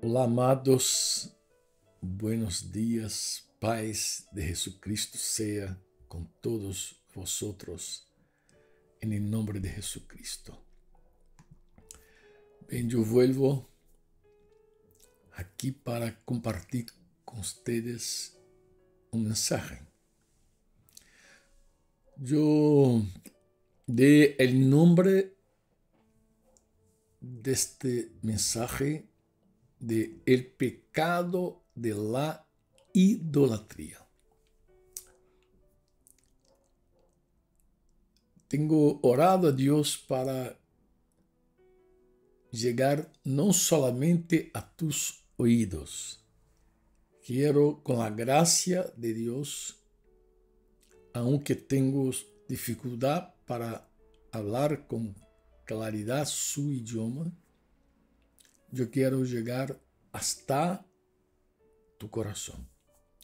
Olá, amados, buenos dias, paz de Jesucristo sea com todos vosotros, em nome de Jesucristo. Bem, eu vuelvo aqui para compartilhar com vocês mensaje. Eu dei o nome deste mensaje de el pecado de la idolatría. Tengo orado a Dios para llegar no solamente a tus oídos. Quiero, con la gracia de Dios, aunque tengo dificultad para hablar con claridad su idioma, yo quiero llegar hasta tu corazón.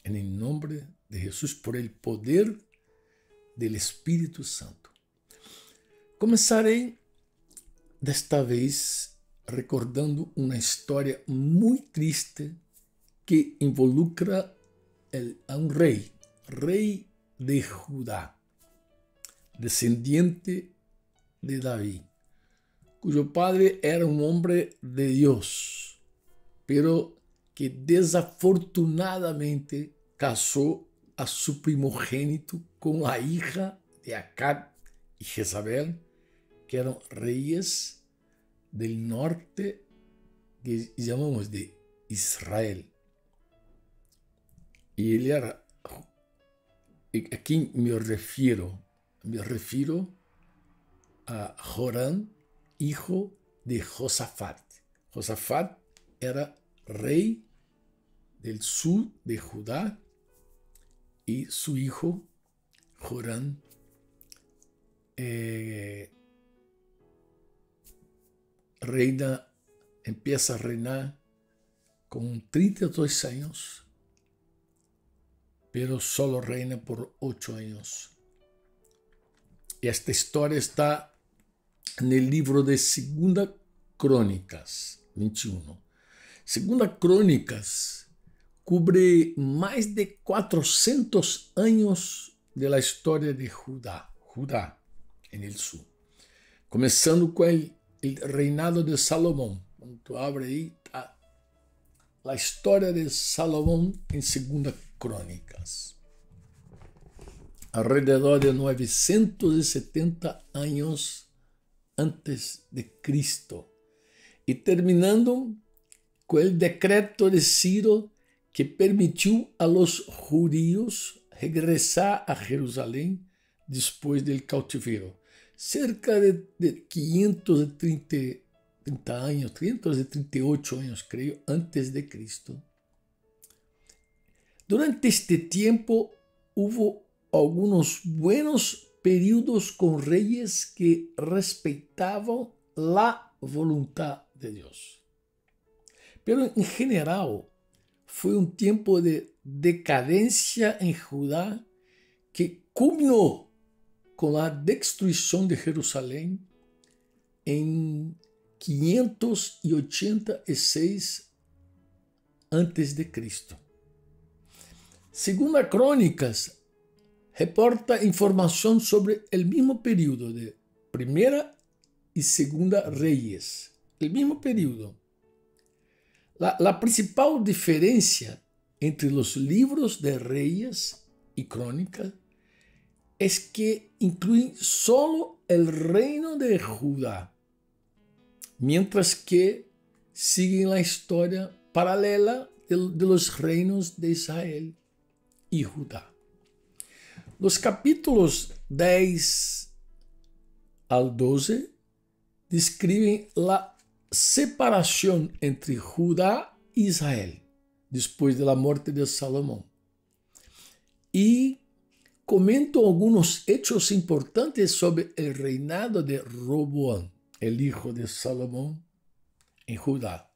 En el nombre de Jesús, por el poder del Espíritu Santo. Comenzaré desta vez recordando uma história muito triste que involucra a um rei de Judá, descendiente de David, cuyo padre era un hombre de Dios, pero que desafortunadamente casó a su primogénito con la hija de Acab y Jezabel, que eran reyes del norte que llamamos de Israel. Y él era, aquí me refiero a Joram, hijo de Josafat. Josafat era rey del sur de Judá y su hijo Joram empieza a reinar con 32 años, pero solo reina por 8 años. Y esta historia está en el libro de Segunda Crónicas 21. Segunda Crónicas cubre más de 400 años de la historia de Judá en el sur. Comenzando con el reinado de Salomón. Cuando tú abres ahí, está la historia de Salomón en Segunda Crónicas. Alrededor de 970 años antes de Cristo, y terminando con el decreto de Ciro que permitió a los judíos regresar a Jerusalén después del cautiverio. Cerca de 530 años, 538 años creo, antes de Cristo. Durante este tiempo hubo algunos buenos períodos con reyes que respetaban la voluntad de Dios. Pero en general fue un tiempo de decadencia en Judá que culminó con la destrucción de Jerusalén en 586 antes de Cristo. Segunda Crónicas reporta información sobre el mismo periodo de Primera y Segunda Reyes. El mismo periodo. La principal diferencia entre los libros de Reyes y Crónicas es que incluyen solo el reino de Judá, mientras que siguen la historia paralela de los reinos de Israel y Judá. Los capítulos 10 al 12 describen la separación entre Judá e Israel después de la muerte de Salomón. Y comento algunos hechos importantes sobre el reinado de Roboam, el hijo de Salomón, en Judá.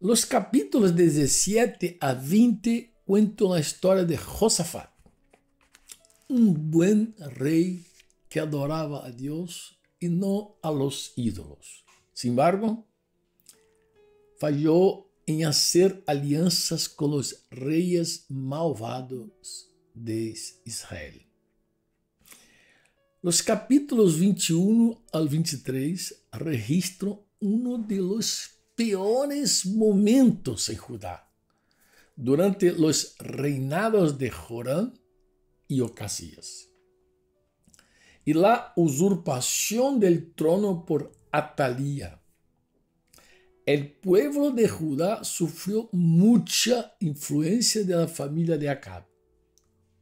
Los capítulos 17 a 20 cuentan la historia de Josafat, un buen rey que adoraba a Dios y no a los ídolos. Sin embargo, falló em hacer alianças com os reis malvados de Israel. Os capítulos 21 al 23 registram um dos piores momentos em Judá, durante os reinados de Joram e Ocasías, e la usurpação del trono por Atalía. El pueblo de Judá sufrió mucha influencia de la familia de Acab,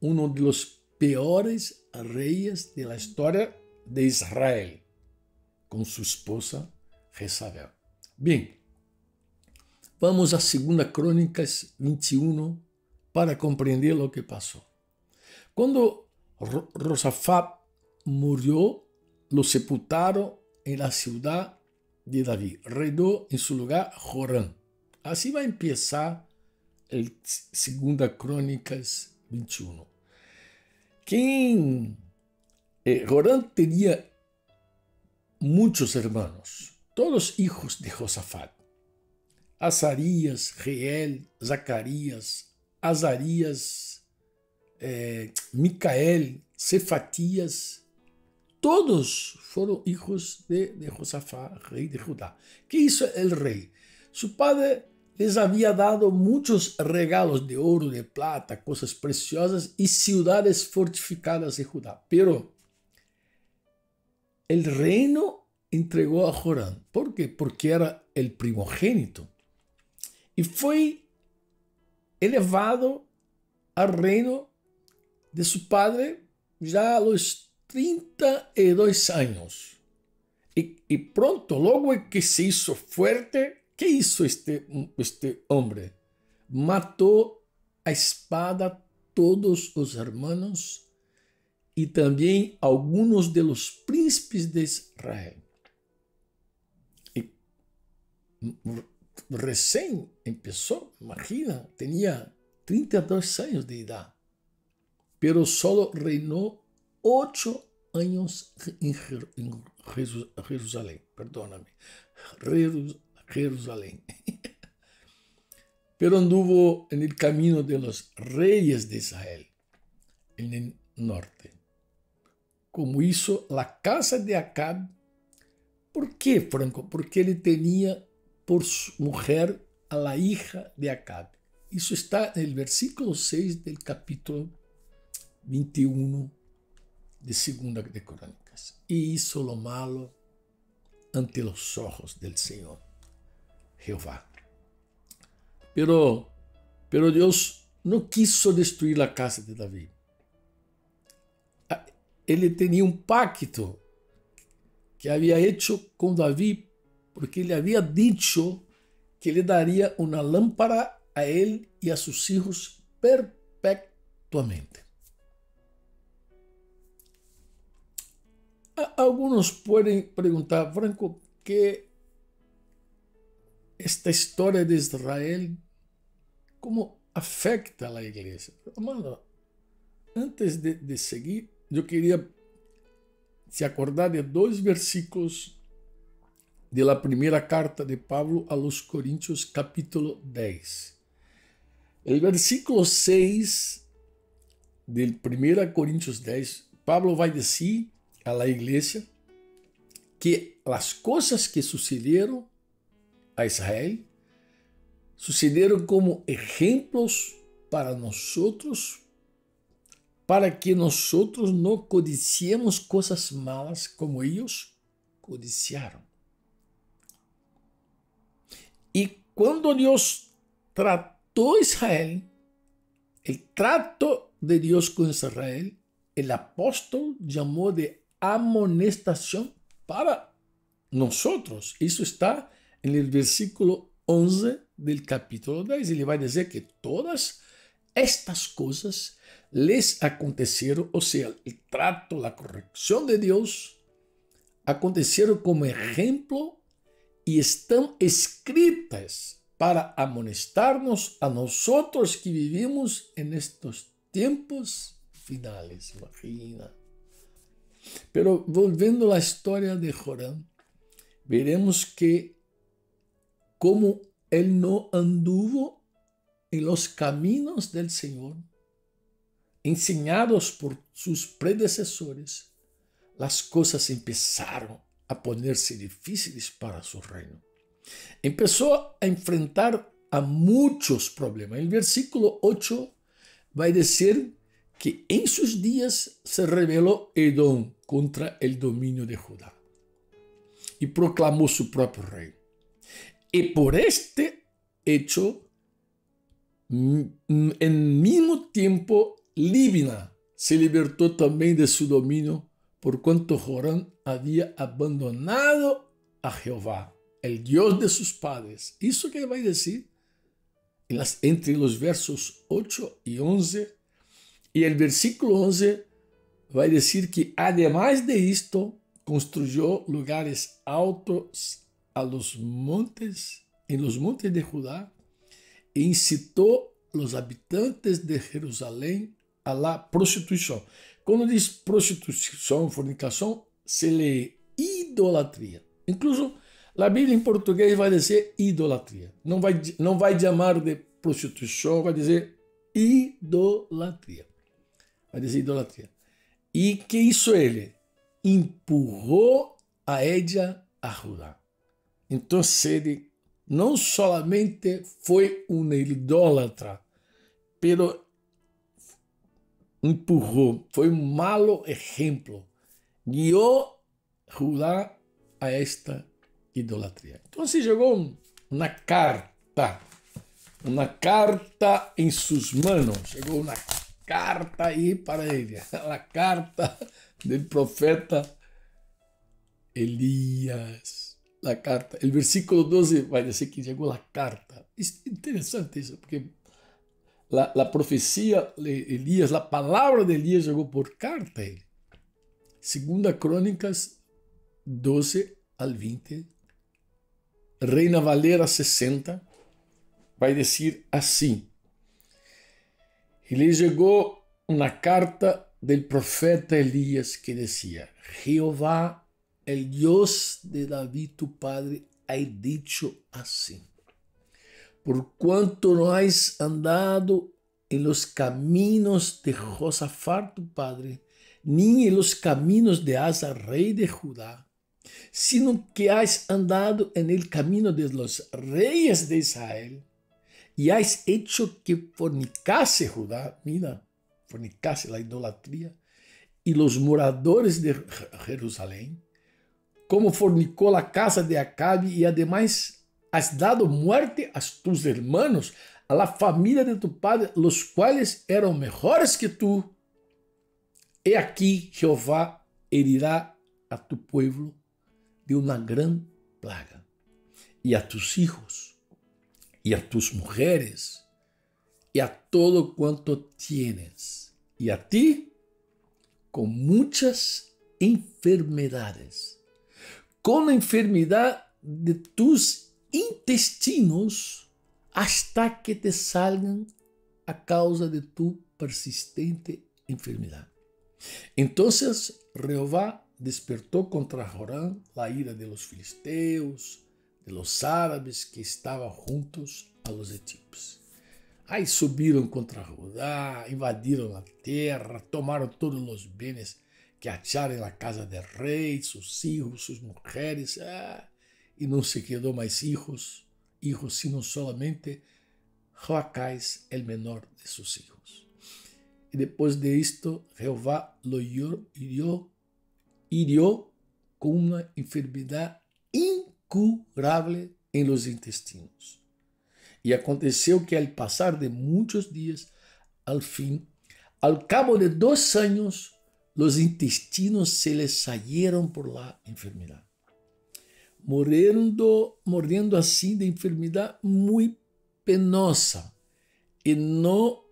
uno de los peores reyes de la historia de Israel, com sua esposa Jezabel. Bem, vamos a 2 Crônicas 21 para compreender o que passou. Quando Josafat murió, lo sepultaron en la ciudad de David. Reinó en su lugar Joram. Así va a empezar el 2 Crônicas 21. Joram tenía muchos hermanos, todos hijos de Josafat. Azarías, Jeiel, Zacarias, Azarías, Micael, Cefatías, todos foram hijos de Josafat, rei de Judá. ¿Qué hizo el rey? Su padre les había dado muchos regalos de oro, de plata, cosas preciosas y ciudades fortificadas de Judá. Pero el reino entregó a Joram. ¿Por qué? Porque era el primogénito. Y fue elevado al reino de su padre ya a los 32 años. Y pronto, luego que se hizo fuerte, ¿qué hizo este hombre? Mató a espada todos los hermanos y también algunos de los príncipes de Israel. Y recién empezó, imagina, tenía 32 años de edad, pero solo reinó 8 años en Jerusalén, perdóname, Jerusalén. Pero anduvo en el camino de los reyes de Israel, en el norte, como hizo la casa de Acab. ¿Por qué, Franco? Porque él tenía por su mujer a la hija de Acab. Eso está en el versículo 6 del capítulo 21 de 2 de Crônicas. Y hizo lo malo ante los ojos del Señor, Jehová. Pero Dios no quiso destruir la casa de David. Él tenía un pacto que había hecho con David, porque le había dicho que le daría una lámpara a él y a sus hijos perpetuamente. Algunos pueden preguntar, Franco, ¿qué esta historia de Israel, cómo afecta a la iglesia? Amado, antes de seguir, yo quería se acordar de 2 versículos de la primera carta de Pablo a los Corintios, capítulo 10. El versículo 6 del 1 Corintios 10, Pablo va a decir a la iglesia que las cosas que sucedieron a Israel sucedieron como ejemplos para nosotros, para que nosotros no codiciemos cosas malas como ellos codiciaron. Y cuando Dios trató a Israel, el trato de Dios con Israel, el apóstol llamó de amonestación para nosotros. Eso está en el versículo 11 del capítulo 10. Ele vai dizer que todas estas cosas les acontecieron, o sea, el trato, la corrección de Dios, acontecieron como ejemplo y están escritas para amonestarnos a nosotros que vivimos en estos tiempos finales. Imagina. Pero volviendo a la historia de Joram, veremos que como él no anduvo en los caminos del Señor, enseñados por sus predecesores, las cosas empezaron a ponerse difíciles para su reino. Empezó a enfrentar a muchos problemas. El versículo 8 va a decir que en sus días se rebeló Edom contra el dominio de Judá y proclamó su propio rey. Y por este hecho, en mismo tiempo, Libna se libertó también de su dominio por cuanto Joram había abandonado a Jehová, el Dios de sus padres. Eso que va a decir entre los versos 8 y 11. Y el versículo 11 va a decir que además de esto, construyó lugares altos en los montes de Judá e incitó a los habitantes de Jerusalén a la prostitución. Cuando dice prostitución, fornicación, se lee idolatría. Incluso la Biblia en portugués va a decir idolatría. No va a llamar de prostitución, va a decir idolatría. Va a decir idolatría. ¿Y qué hizo él? Empurró a ella a Judá. Entonces él no solamente fue un idólatra, pero empurró, fue un malo ejemplo. Guió Judá a esta idolatría. Entonces llegó una carta en sus manos. Llegó una carta ahí para ella, la carta del profeta Elías. La carta. El versículo 12 va a decir que llegó la carta. Es interesante eso, porque la profecía de Elías, la palabra de Elías llegó por carta. Segunda Crónicas 12 al 20, Reina Valera 60, va a decir así. Y le llegó una carta del profeta Elías que decía: Jehová, el Dios de David tu padre, ha dicho así: por cuanto no has andado en los caminos de Josafat tu padre, ni en los caminos de Asa, rey de Judá, sino que has andado en el camino de los reyes de Israel, y has hecho que fornicase Judá, mira, fornicase la idolatría, y los moradores de Jerusalén, como fornicó la casa de Acabe, y además has dado muerte a tus hermanos, a la familia de tu padre, los cuales eran mejores que tú. He aquí Jehová herirá a tu pueblo de una gran plaga, y a tus hijos, y a tus mujeres, y a todo cuanto tienes, y a ti con muchas enfermedades, con la enfermedad de tus intestinos, hasta que te salgan a causa de tu persistente enfermedad. Entonces Jehová despertó contra Joram la ira de los filisteos, de los árabes que estaban juntos a los etíopes. Aí subieron contra Judá, invadieron la tierra, tomaron todos los bienes que acharon en la casa del rey, sus hijos, sus mujeres, y no se quedó más hijos, sino solamente Joacás, el menor de sus hijos. Y después de esto, Jehová lo hirió con una enfermedad incurable en los intestinos. Y aconteció que al pasar de muchos días, al cabo de 2 años, los intestinos se les salieron por la enfermedad, muriendo así de enfermedad muy penosa, y no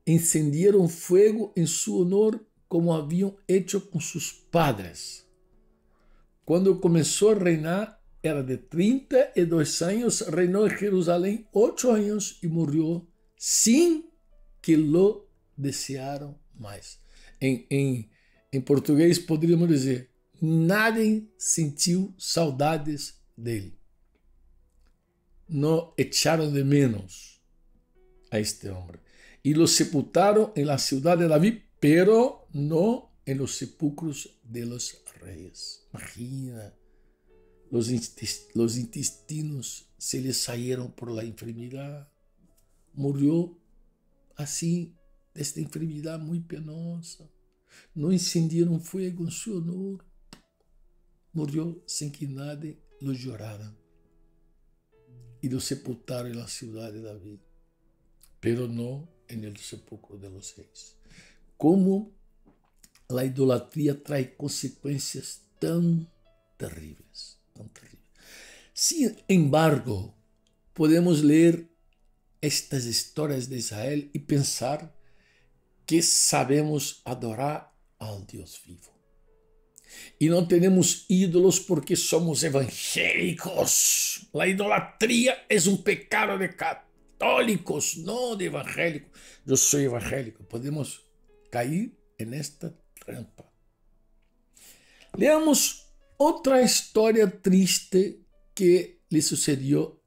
encendieron fuego en su honor como habían hecho con sus padres. Cuando comenzó a reinar, era de 32 años, reinó en Jerusalén 8 años y murió sin que lo desearan más. En portugués podríamos decir, nadie sentiu saudades dele. no echaron de menos a este hombre. Y lo sepultaron en la ciudad de David, pero no en los sepulcros de los reyes. Imagina, los intestinos se le salieron por la enfermedad. Murió así, de esta enfermedad muy penosa. No encendieron fuego en su honor. Murió sin que nadie lo llorara. Y lo sepultaron en la ciudad de David, pero no en el sepulcro de los reyes. Como la idolatría trae consecuencias tan terribles, tan terribles. Sin embargo, podemos leer estas historias de Israel y pensar que sabemos adorar al Dios vivo. Y no tenemos ídolos porque somos evangélicos. La idolatría es un pecado de católicos, no de evangélicos. Yo soy evangélico. Podemos caer en esta trampa. Leamos otra historia triste que le sucedió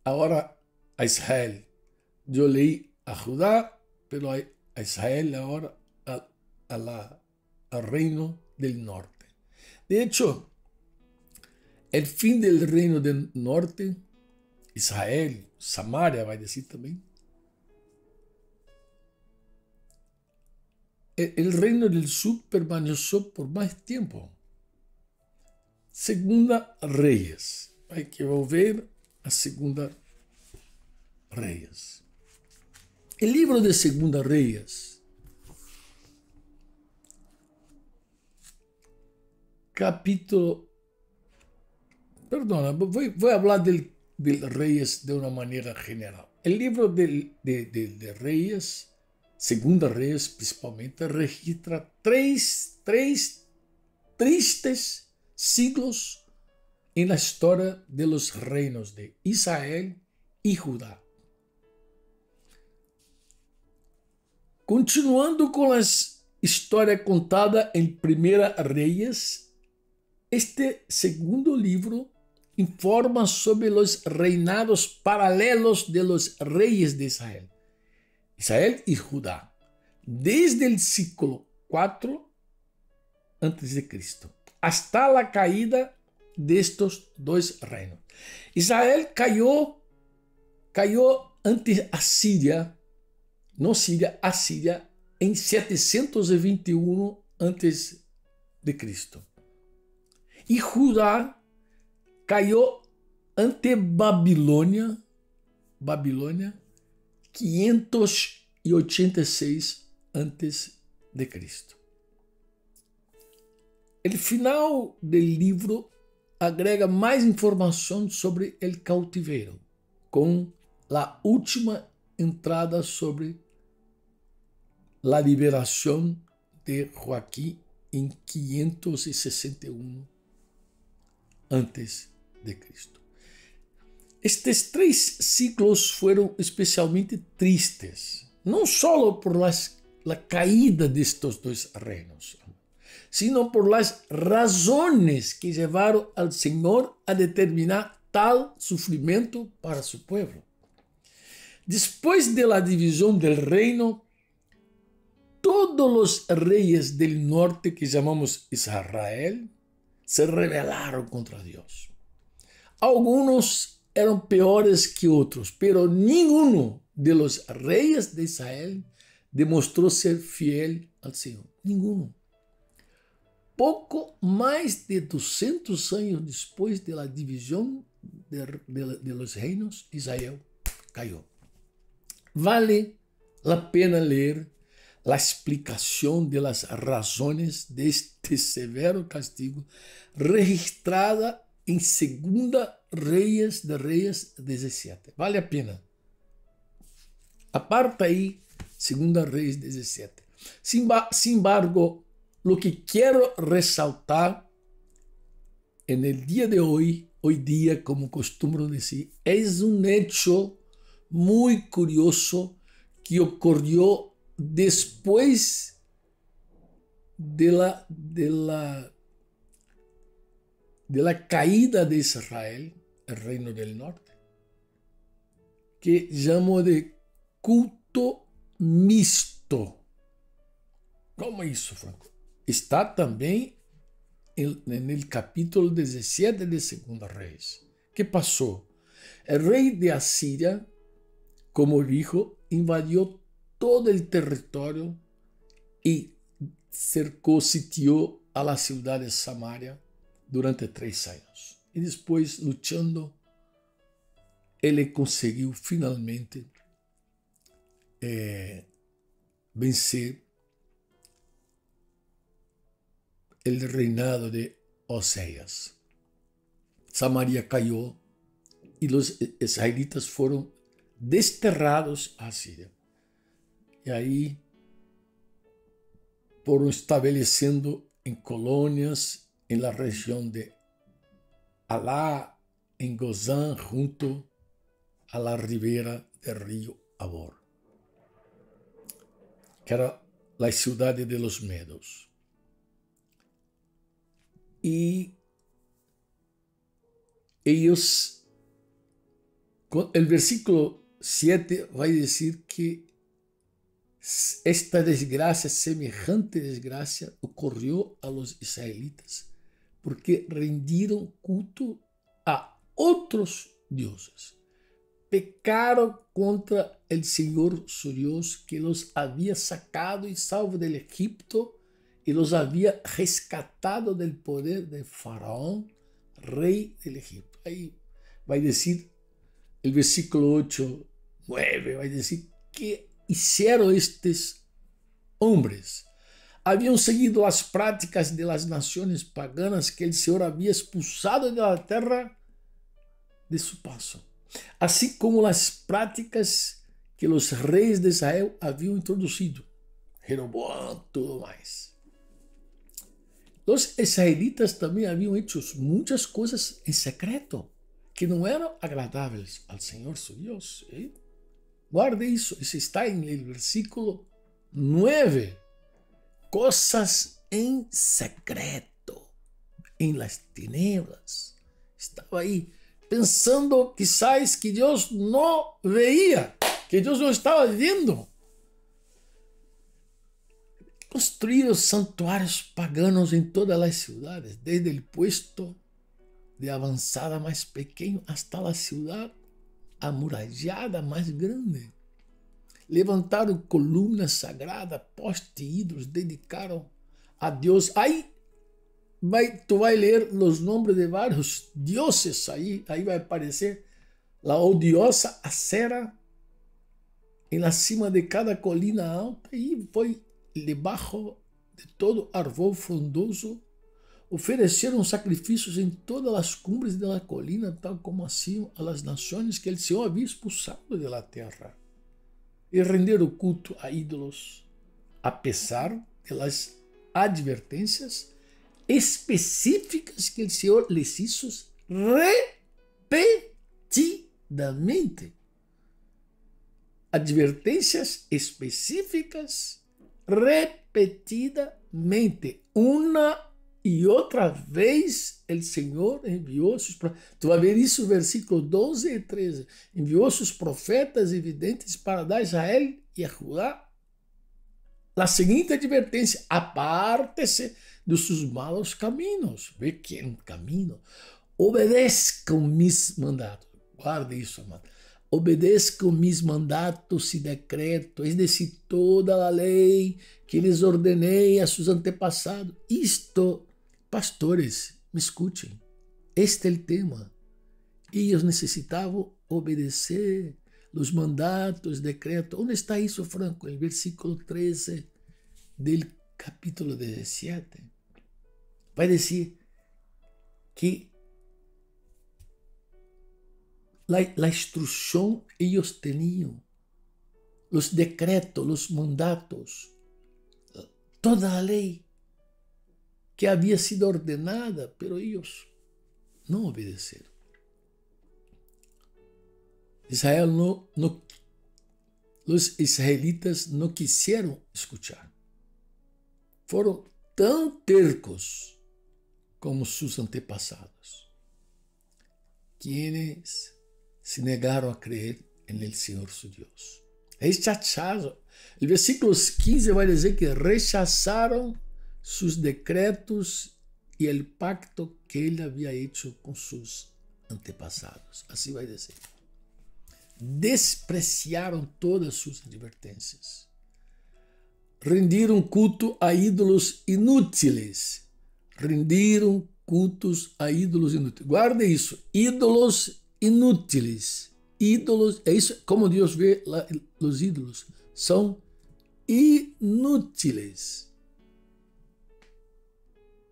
ahora a Israel. Yo leí a Judá, pero a Israel ahora al reino del norte. De hecho, el fin del reino del norte, Israel, Samaria, va a decir también, el reino del sur permaneció por más tiempo. Segunda Reyes. Hay que volver a Segunda Reyes. El libro de Segunda Reyes, capítulo, perdona, voy a hablar del Reyes de una manera general. El libro de Reyes, Segunda Reyes principalmente, registra tres tristes siglos en la historia de los reinos de Israel y Judá. Continuando con la historia contada en Primera Reyes, este segundo libro informa sobre los reinados paralelos de los reyes de Israel y Judá, desde el siglo IV a.C. hasta la caída de estos dos reinos. Israel cayó ante Asiria, no Siria, Asiria, en 721 a.C. Y Judá cayó ante Babilonia 586 a.C. El final del libro agrega más información sobre el cautiverio, con la última entrada sobre la liberación de Joaquín en 561 a.C. Estes tres ciclos fueron especialmente tristes, no solo por la caída de estos dos reinos, sino por las razones que llevaron al Señor a determinar tal sufrimiento para su pueblo. Después de la división del reino, todos los reyes del norte que llamamos Israel se rebelaron contra Dios. Algunos eran peores que otros, pero ninguno de los reyes de Israel demostró ser fiel al Señor. Ninguno. Poco más de 200 años después de la división de los reinos, Israel cayó. Vale la pena leer la explicación de las razones de este severo castigo registrada en Segunda Reyes 17. Vale la pena. Aparta ahí Segunda Reyes 17. Sin embargo, lo que quiero resaltar en el día de hoy día, como costumbro decir, es un hecho muy curioso que ocurrió después de la caída de Israel, el Reino del Norte, que llamo de culto mixto. Como isso, Franco? Está também no capítulo 17 de Segunda Reis. ¿Qué pasó? El rey de Asiria, como dijo, invadió todo el territorio y cercó, sitió a la ciudad de Samaria durante 3 años. Y después, luchando, él consiguió finalmente vencer el reinado de Oseas. Samaria cayó y los israelitas fueron desterrados a Siria. Y ahí fueron estableciendo en colonias en la región de Alá, en Gozán, junto a la ribera del río Abor, que era la ciudad de los medos. Y ellos, el versículo 7 va a decir que esta desgracia, semejante desgracia, ocurrió a los israelitas porque rendieron culto a otros dioses. Pecaron contra el Señor su Dios, que los había sacado y salvo del Egipto y los había rescatado del poder de Faraón, rey del Egipto. Ahí va a decir el versículo 8, 9, va a decir que hicieron estos hombres. Habían seguido las prácticas de las naciones paganas que el Señor había expulsado de la tierra de su paso, así como las prácticas que los reyes de Israel habían introducido, Jeroboam, todo más. Los israelitas también habían hecho muchas cosas en secreto que no eran agradables al Señor su Dios. Guarde eso, eso está en el versículo 9. Cosas en secreto, en las tinieblas. Estaba ahí pensando quizás que Dios no veía, que Dios no estaba viendo. Construyeron santuarios paganos en todas las ciudades, desde el puesto de avanzada más pequeño hasta la ciudad amurallada más grande. Levantaron columnas sagradas, postes ídolos, dedicaron a Dios. Ahí tú vas a leer los nombres de varios dioses, ahí va a aparecer la odiosa Acera en la cima de cada colina alta y fue debajo de todo árbol frondoso. Ofereceram sacrifícios em todas as cumbres da colina, tal como hacían a las naciones que el Señor había expulsado de la tierra. Y renderam culto a ídolos, a pesar de las advertencias específicas que el Señor les hizo repetidamente. Advertencias específicas repetidamente. Una y otra vez el Señor envió sus profetas. Tú vas a ver eso, versículo 12 y 13. Envió sus profetas evidentes para dar a Israel y a Judá la siguiente advertencia: apártese de sus malos caminos. Ve que é camino. Obedezcan mis mandatos. Guarde isso, amado. Obedezcan mis mandatos y decretos, es decir, toda la ley que les ordenei a sus antepasados. Isto, pastores, me escuchen, este é o tema. Ellos necesitaban obedecer los mandatos, decretos. ¿Dónde está eso, Franco? En el versículo 13 del capítulo 17. Va a decir que la instrucción ellos tenían, los decretos, los mandatos, toda la ley que había sido ordenada, pero ellos no obedecieron. Los israelitas no quisieron escuchar. Fueron tan tercos como sus antepasados, quienes se negaron a creer en el Señor su Dios. Rechazaron. El versículo 15 va a decir que rechazaron sus decretos y el pacto que él había hecho con sus antepasados. Así va a decir. Despreciaron todas sus advertencias. Rendiram culto a ídolos inúteis. Rendiram cultos a ídolos inúteis. Guarde isso. Ídolos inúteis. Ídolos, é isso como Deus vê os ídolos. São inúteis.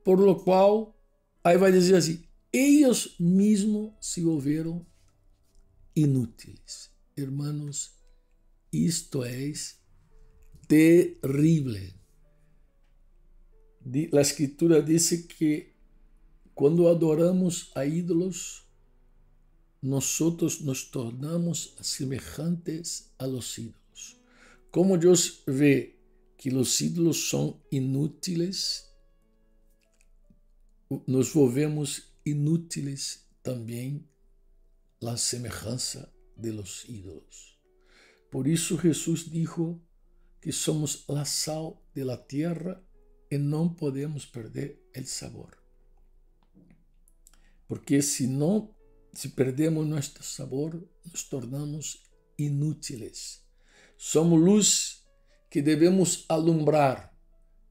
Por lo qual, aí vai dizer assim, eles mesmos se volveram inúteis. Hermanos, isto é terrible. A Escritura diz que quando adoramos a ídolos, nós nos tornamos semelhantes a los ídolos. Como Deus vê que os ídolos são inúteis, nos volvemos inúteis também a semelhança de los ídolos. Por isso Jesus dijo que somos la sal de la tierra e não podemos perder el sabor. Porque se perdemos nuestro sabor, nos tornamos inúteis. Somos luz que devemos alumbrar.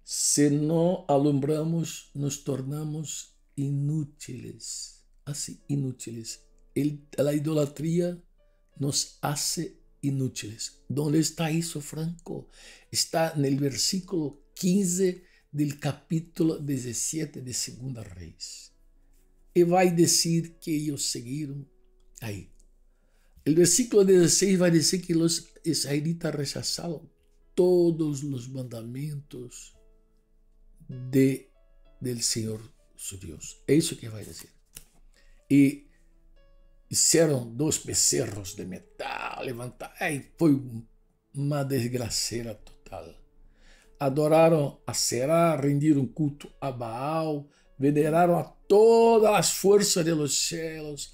Se não alumbramos, nos tornamos inúteis. Assim, inúteis. A idolatria nos hace inúteis. ¿Dónde está isso, Franco? Está no versículo 15 do capítulo 17 de 2 Reis. E vai dizer que eles seguiram aí. O versículo 16 vai dizer que os israelitas rechazaram todos os mandamentos del Senhor su Deus. É isso que vai dizer. E fizeram 2 becerros de metal, levantaram. Aí foi uma desgraceira total. Adoraram a Será, rendiram culto a Baal, veneraram a todas as forças de los cielos,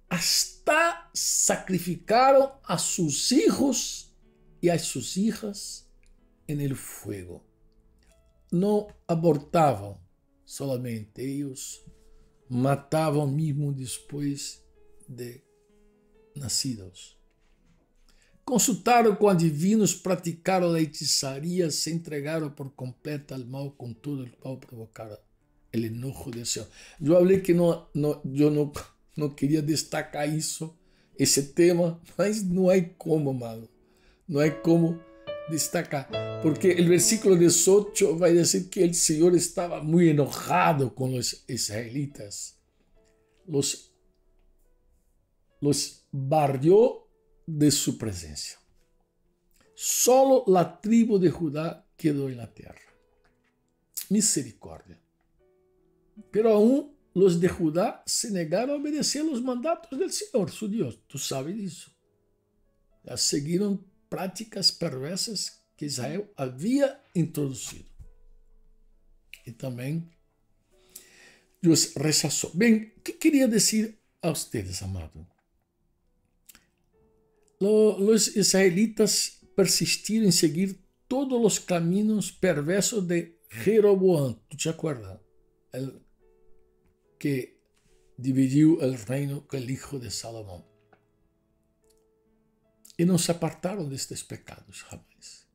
hasta sacrificaram a sus hijos e a sus hijas en el fuego. Não abortavam solamente, eles matavam mesmo depois de nascidos. Consultaram com adivinos, praticaram a hechiçaria, se entregaram por completo ao mal, com todo o qual provocaram o enojo do Senhor. Eu falei que eu não queria destacar isso, esse tema, mas não há como, amado. Não há como destacar. Porque o versículo 18 vai dizer que o Senhor estava muito enojado com os israelitas. Los barrió de su presencia. Solo la tribu de Judá quedó en la tierra. Misericordia. Pero aún los de Judá se negaron a obedecer los mandatos del Señor, su Dios. Tú sabes eso. Ya seguiram práticas perversas que Israel havia introduzido. E também Deus rechazou. Bem, o que queria dizer a vocês, amado? Os israelitas persistiram em seguir todos os caminhos perversos de Jeroboam. ¿Tu te acuerdas? El que dividiu o reino com o hijo de Salomão. E não se apartaram destes pecados jamais.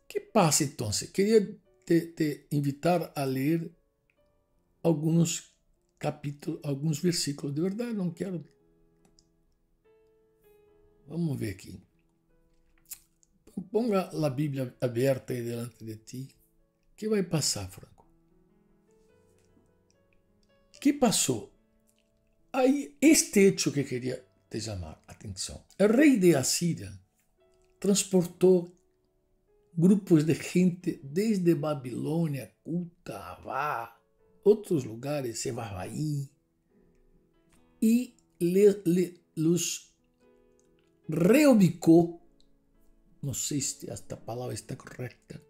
Que passa então? Queria te invitar a ler alguns capítulos, alguns versículos. De verdade, não quero. Vamos ver aqui. Ponga a Bíblia aberta aí delante de ti. O que vai passar, Franco? O que passou? Aí, este hecho que queria te chamar a atenção. O rei de Assíria transportou grupos de gente desde Babilônia, Cuta, Avá, outros lugares, Sevarraim, e los reubicou, não sei se esta palavra está correta,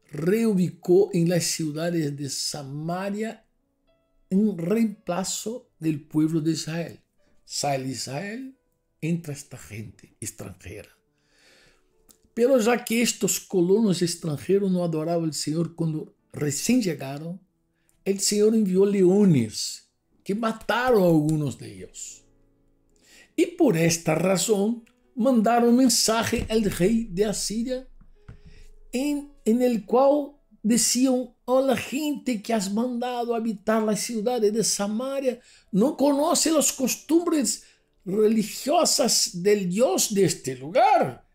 reubicou em las ciudades de Samaria em reemplazo del pueblo de Israel. sale de Israel, entra esta gente extranjera. Pero já que estes colonos extranjeros não adoravam o Senhor quando recém chegaram, o Senhor enviou leones que mataram alguns deles. E por esta razão mandaram mensagem ao rei de Assíria, em el qual diziam: olha, gente que has mandado habitar a cidade de Samaria não conhece as costumbres religiosas del Dios deste lugar.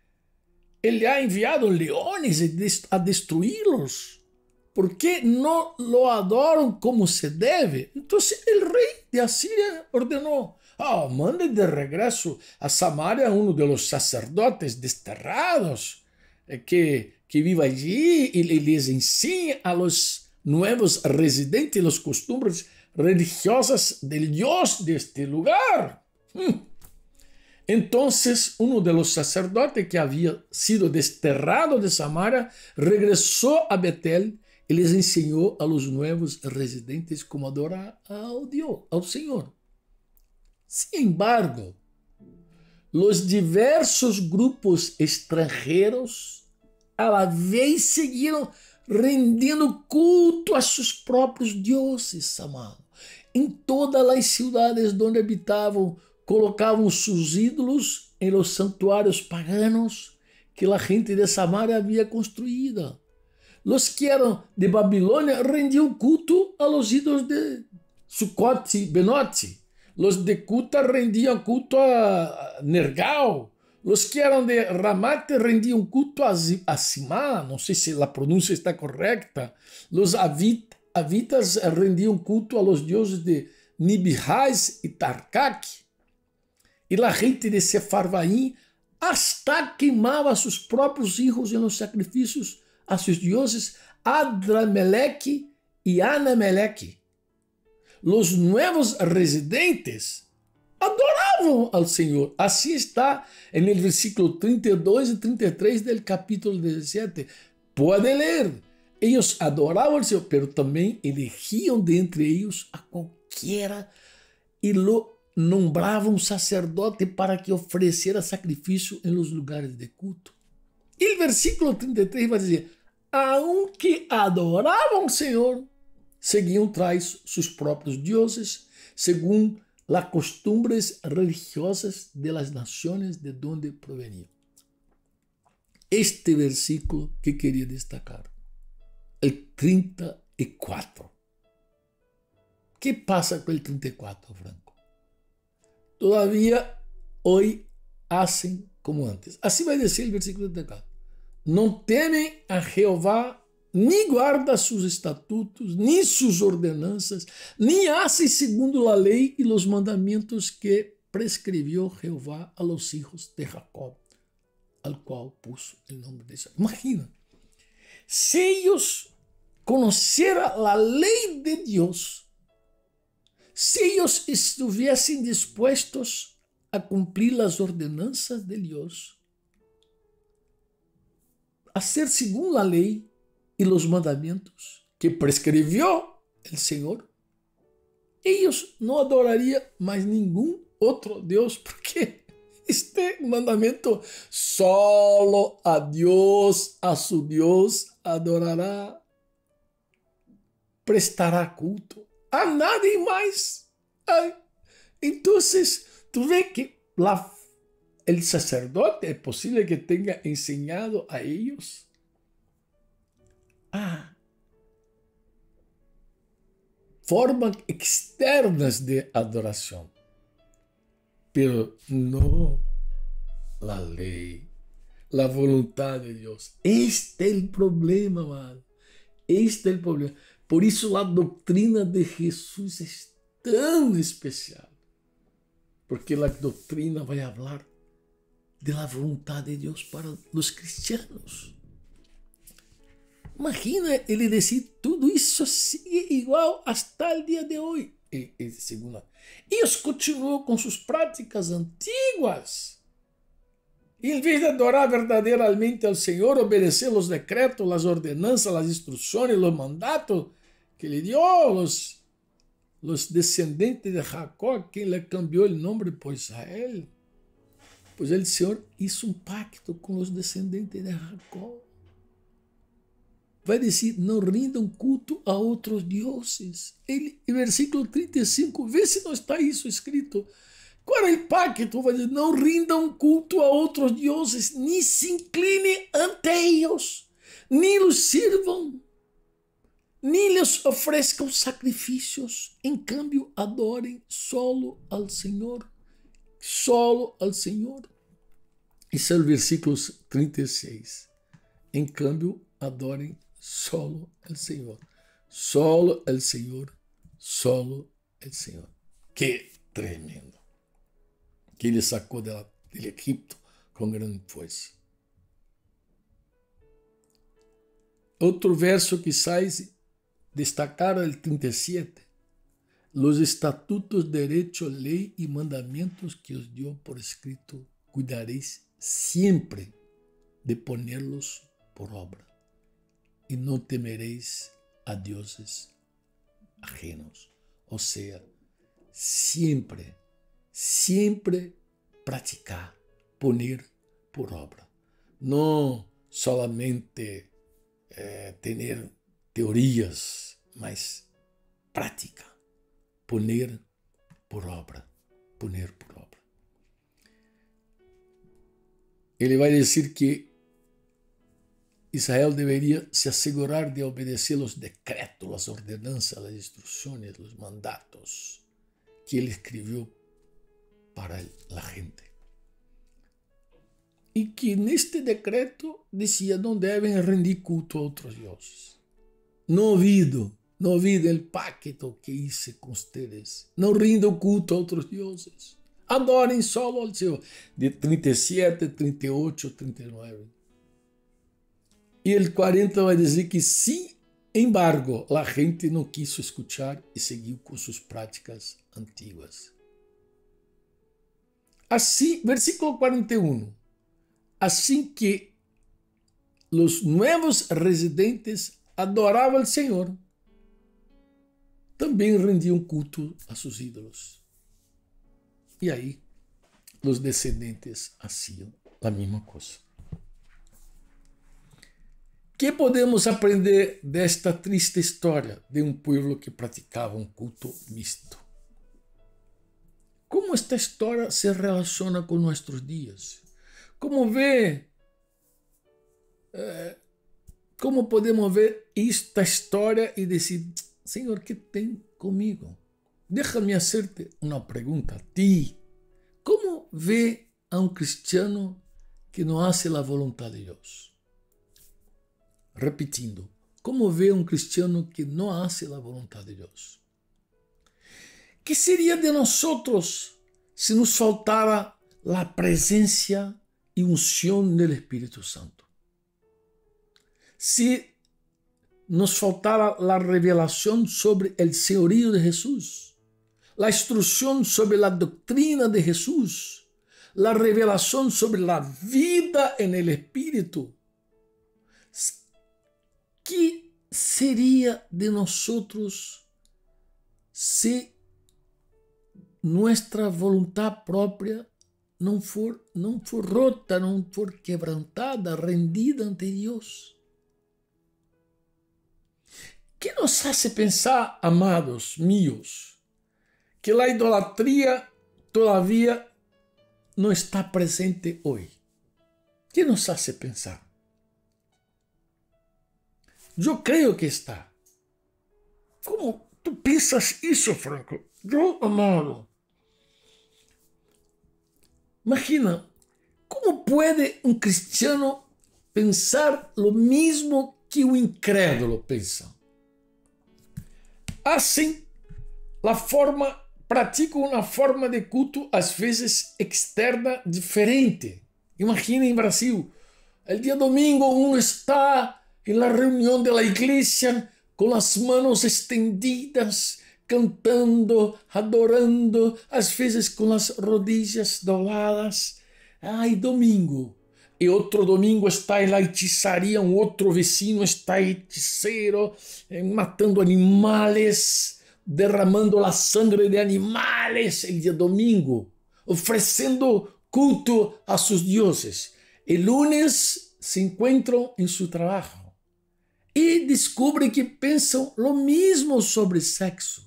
Ele ha enviado leones a destruí-los, porque não lo adoram como se deve. Então o rei de Assíria ordenou: mande de regresso a Samaria um dos sacerdotes desterrados, que vive allí e lhes ensine a los nuevos residentes as costumbres religiosas del Dios deste lugar. Entonces, uno de los sacerdotes que había sido desterrado de Samaria regresó a Betel y les enseñó a los nuevos residentes cómo adorar ao Dios, ao Senhor. Sin embargo, los diversos grupos extranjeros a la vez seguiram rendendo culto a seus próprios dioses, amado. Em todas as cidades onde habitavam, colocavam seus ídolos em los santuários paganos que a gente de Samaria havia construído. Los que eram de Babilônia rendiam culto a los ídolos de Sucote e Benote. Los de Cuta rendiam culto a Nergal. Los que eram de Ramate rendiam culto a Simá, não sei se a pronúncia está correta. Los avitas rendiam culto a los deuses de Nibhaz e Tarkak. E a gente de Sefarvaim hasta queimava seus próprios filhos em los sacrifícios a seus deuses Adrameleque e Anameleque. Los nuevos residentes adoravam ao Senhor. Assim está no versículo 32 e 33 do capítulo 17. Pode ler. Eles adoravam ao Senhor, pero também elegiam dentre eles a qualquer e lo nombravam sacerdote para que oferecera sacrifício em los lugares de culto. E o versículo 33 vai dizer: aunque adoravam ao Senhor, seguiam tras seus próprios deuses, segundo las costumbres religiosas de las naciones de donde proveniam. Este versículo que queria destacar, el 34. O que passa com o 34, Franco? Todavia, hoje, hacen como antes. Assim vai dizer o versículo 34. Não temem a Jeová, ni guarda seus estatutos, ni suas ordenanças, ni hacen segundo a lei e os mandamentos que prescreviu Jeová a los hijos de Jacob, al qual puso o nome de Israel. Imagina, se eles conheceram a lei de Deus, se eles estivessem dispostos a cumprir as ordenanças de Deus, a ser segundo a lei e os mandamentos que prescreviu o Senhor, eles não adorariam mais nenhum outro Deus, porque este mandamento, solo a Deus, a su Deus adorará, prestará culto, a nadie mais. Então, tu vê que o sacerdote é possível que tenha ensinado a eles formas externas de adoração, pero não a lei, a vontade de Deus. Este é o problema, mano. Este é o problema. Por isso a doutrina de Jesus é tão especial, porque a doutrina vai falar da vontade de Deus para os cristianos. Imagina ele dizer tudo isso sigue igual até o dia de hoje. Segunda, eles continuam com suas práticas antigas. E em vez de adorar verdadeiramente ao Senhor, obedecer os decretos, as ordenanças, as instruções, os mandatos que lhe deu, los descendentes de Jacob, quien le cambió el nombre por Israel. Pues el Señor hizo un pacto con los descendentes de Jacob. Vai dizer, não rindam culto a outros deuses. Ele, em versículo 35, vê se não está isso escrito. Qual é o pacto? Vai dizer, não rindam culto a outros deuses, nem se inclinem ante eles, nem os sirvam, nem lhes ofereçam sacrifícios. Em cambio, adorem solo ao Senhor. Solo ao Senhor. Esse é o versículo 36. Em cambio, adorem solo el Señor, solo el Señor, solo el Señor. Qué tremendo. Que ele sacou del Egipto com grande fuerza. Outro verso que sais destacar el 37. Los estatutos, derecho, ley y mandamientos que os dio por escrito, cuidaréis siempre de ponerlos por obra. E não temereis a deuses ajenos. Ou seja, sempre praticar, poner por obra. Não solamente ter teorias, mas prática, poner por obra, poner por obra. Ele vai dizer que Israel deveria se assegurar de obedecer os decretos, as ordenanças, as instruções, os mandatos que ele escreveu para a gente. E que neste decreto dizia, não devem rendir culto a outros deuses. Não olvidem o pacto que hice com vocês. Não rindam culto a outros deuses. Adorem solo ao Senhor. De 37, 38, 39. E el 40 vai dizer que, sin embargo, a gente não quis escuchar e seguiu com suas práticas antiguas. Assim, versículo 41. Assim que os novos residentes adoravam ao Senhor, também rendiam culto a seus ídolos. E aí, os descendentes faziam a mesma coisa. Que podemos aprender desta triste história de um povo que praticava um culto misto? Como esta história se relaciona com nossos dias? Como podemos ver esta história e dizer, Senhor, que tem comigo? Déjame hacerte uma pergunta a ti. Como vê a um cristiano que não hace a vontade de Deus? Repetindo, como vê um cristiano que não hace a vontade de Deus? Que seria de nós se nos faltara a presença e unção do Espírito Santo? Se nos faltara a revelação sobre o senhorio de Jesus, a instrução sobre a doutrina de Jesus, a revelação sobre a vida en el Espírito, que seria de nós se nossa vontade própria não for rota, não for quebrantada, rendida ante Deus? Que nos hace pensar, amados míos, que a idolatria todavía não está presente hoje? Que nos hace pensar? Eu creio que está. Como tu pensas isso, Franco? Eu, amado. Imagina, como pode um cristiano pensar o mesmo que o incrédulo pensa? Assim, praticam uma forma de culto, às vezes externa, diferente. Imagina em Brasil, el dia domingo um está en la reunión de la iglesia con las manos extendidas, cantando, adorando, às vezes com as rodillas dobladas. Ai, domingo. E outro domingo está na hechizaria, um outro vecino está hechiceiro, matando animais, derramando la sangre de animales el día domingo, ofreciendo culto a sus dioses. El lunes se encuentran en su trabajo y descubren que piensan lo mismo sobre sexo,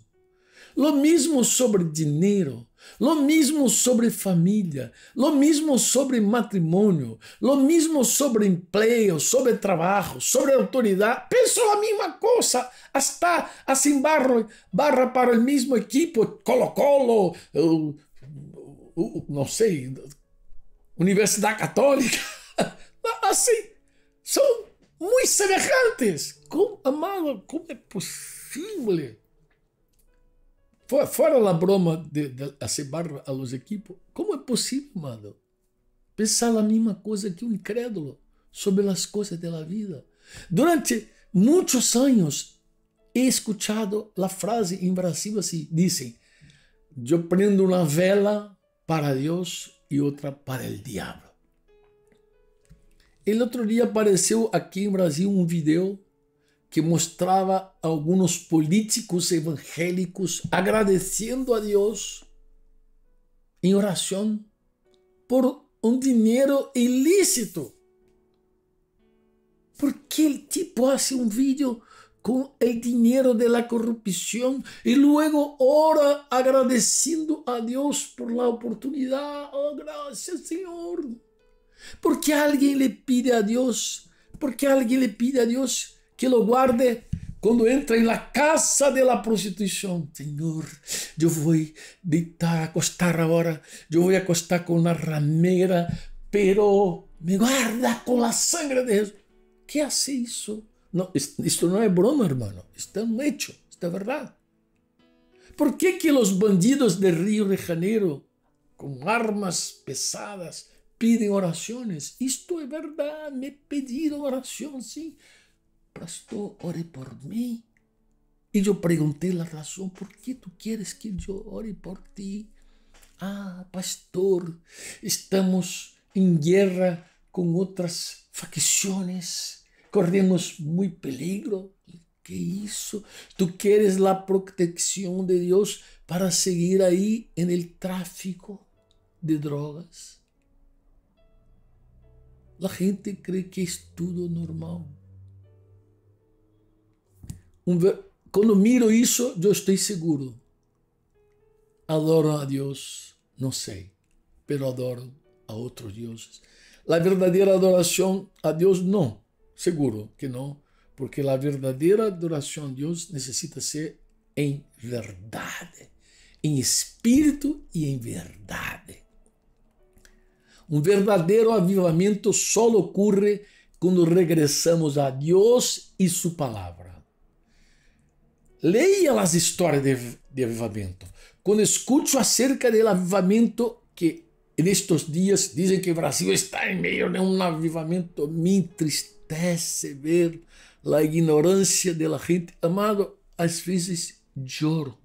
lo mismo sobre dinero, lo mismo sobre família, lo mismo sobre matrimônio, lo mismo sobre emprego, sobre trabalho, sobre autoridade. Pensam a mesma coisa, hasta assim barra para o mesmo equipo, Colo-Colo, não sei, Universidade Católica. Assim, são muito semelhantes. Amado, como é possível? Fora a broma de hacer barra a los equipos, como é possível, amado? Pensar a mesma coisa que um incrédulo sobre as coisas da vida. Durante muitos anos he escuchado a frase em Brasil assim, dizem, eu prendo uma vela para Deus e outra para o diabo. El outro dia apareceu aqui em Brasil um vídeo que mostrava alguns políticos evangélicos agradecendo a Deus em oração por um dinheiro ilícito. ¿Por que el tipo hace un vídeo con el dinero de la corrupción y luego ora agradeciendo a Dios por la oportunidad? Oh, gracias, Señor. ¿Por qué alguien le pide a Dios? ¿Por qué alguien le pide a Dios que lo guarde cuando entra en la casa de la prostitución? Señor, yo voy a acostar ahora, yo voy a acostar con una ramera, pero me guarda con la sangre de Jesús. ¿Qué hace eso? No, esto no es broma, hermano, está un hecho, está verdad. ¿Por qué que los bandidos de Río de Janeiro, con armas pesadas, piden oraciones? Esto es verdad, me pidieron oración, sí. Pastor, ore por mí. Y yo pregunté la razón, ¿por qué tú quieres que yo ore por ti? Ah, pastor, estamos en guerra con otras facciones, corremos muy peligro. ¿Qué hizo? ¿Tú quieres la protección de Dios para seguir ahí en el tráfico de drogas? La gente cree que es todo normal. Quando miro isso, eu estou seguro. Adoro a Deus, não sei, pero adoro a outros deuses. A verdadeira adoração a Deus, não, seguro que não, porque a verdadeira adoração a Deus necessita ser em verdade, em espírito e em verdade. Um verdadeiro avivamento só ocorre quando regressamos a Deus e sua palavra. Leia as histórias de avivamento. Quando escuto acerca do avivamento, que nestes dias dizem que o Brasil está em meio de um avivamento, me entristece ver a ignorância da gente. Amado, às vezes choro.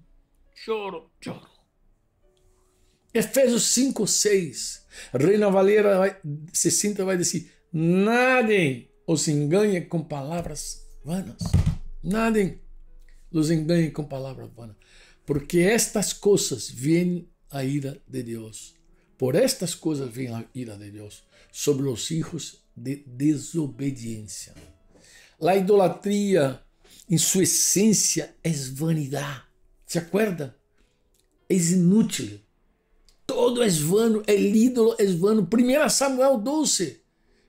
Efésios 5, 6. Reina Valera 60 vai dizer, nadie os engane com palavras vanas. Nadie los engañe com palavras vanas, porque estas coisas vêm a ira de Deus. Por estas coisas vem a ira de Deus sobre os hijos de desobediência. A idolatria, em sua essência, é vanidade. ¿Se acuerda? É inútil. Todo é vano, el ídolo é vano. 1 Samuel 12,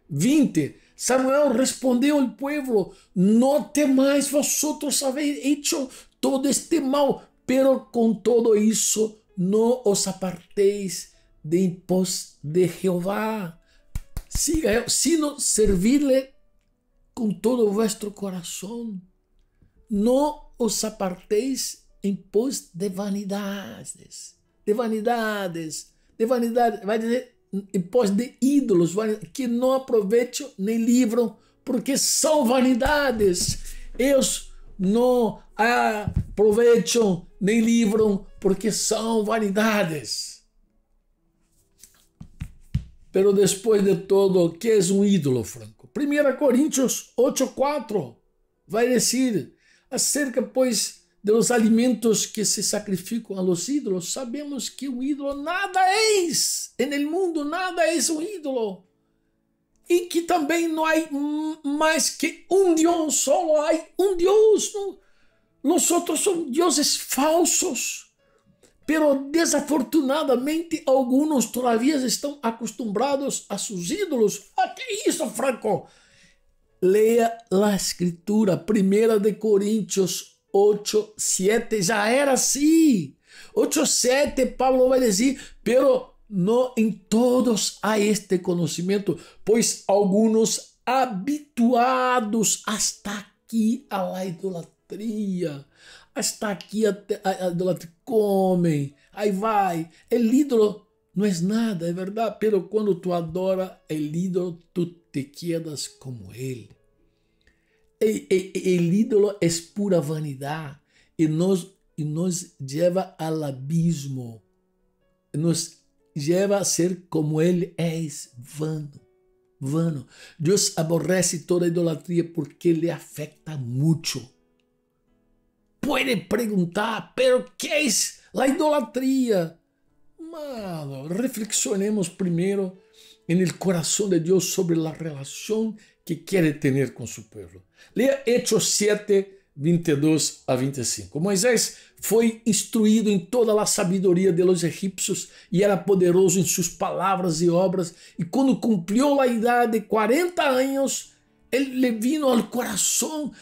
20. Samuel respondeu ao povo, no temais, vosotros habéis hecho todo este mal, pero com todo isso não os apartéis de en pos de Jehová, sino servirle com todo o vuestro coração. Não os apartéis em pos de vanidades, vai dizer, em pós de ídolos, que não aproveitam nem livram, porque são vanidades. Eles não aproveitam nem livram, porque são vanidades. Pero depois de todo, o que é um ídolo, Franco? 1 Coríntios 8:4 vai dizer, acerca, pois, de los alimentos que se sacrificam a los ídolos, sabemos que um ídolo nada é. En el mundo nada é um ídolo. E que também não há mais que um Deus, só há um Deus. Não? Os outros são deuses falsos. Pero desafortunadamente alguns todavía estão acostumbrados a seus ídolos. Ah, que isso, Franco? Leia a escritura, 1 de Coríntios 8:7, já era assim. 8:7, Pablo vai dizer, pero no em todos há este conhecimento, pois alguns habituados hasta aqui a la idolatria, hasta aqui a idolatria, comem, aí vai. O ídolo não é nada, é verdade, pero quando tu adora o ídolo, tu te quedas como ele. O ídolo é pura vanidade e nos leva ao abismo, nos leva a ser como ele é, vano. Deus aborrece toda idolatria porque lhe afeta muito. Pode perguntar, pero que é a idolatria? Mano, reflexionemos primeiro no coração de Deus sobre a relação que quer ter com seu povo. Leia Hechos 7, 22 a 25. Moisés foi instruído em toda a sabedoria de los egípcios e era poderoso em suas palavras e obras. E quando cumpriu a idade de 40 anos, ele le vino ao coração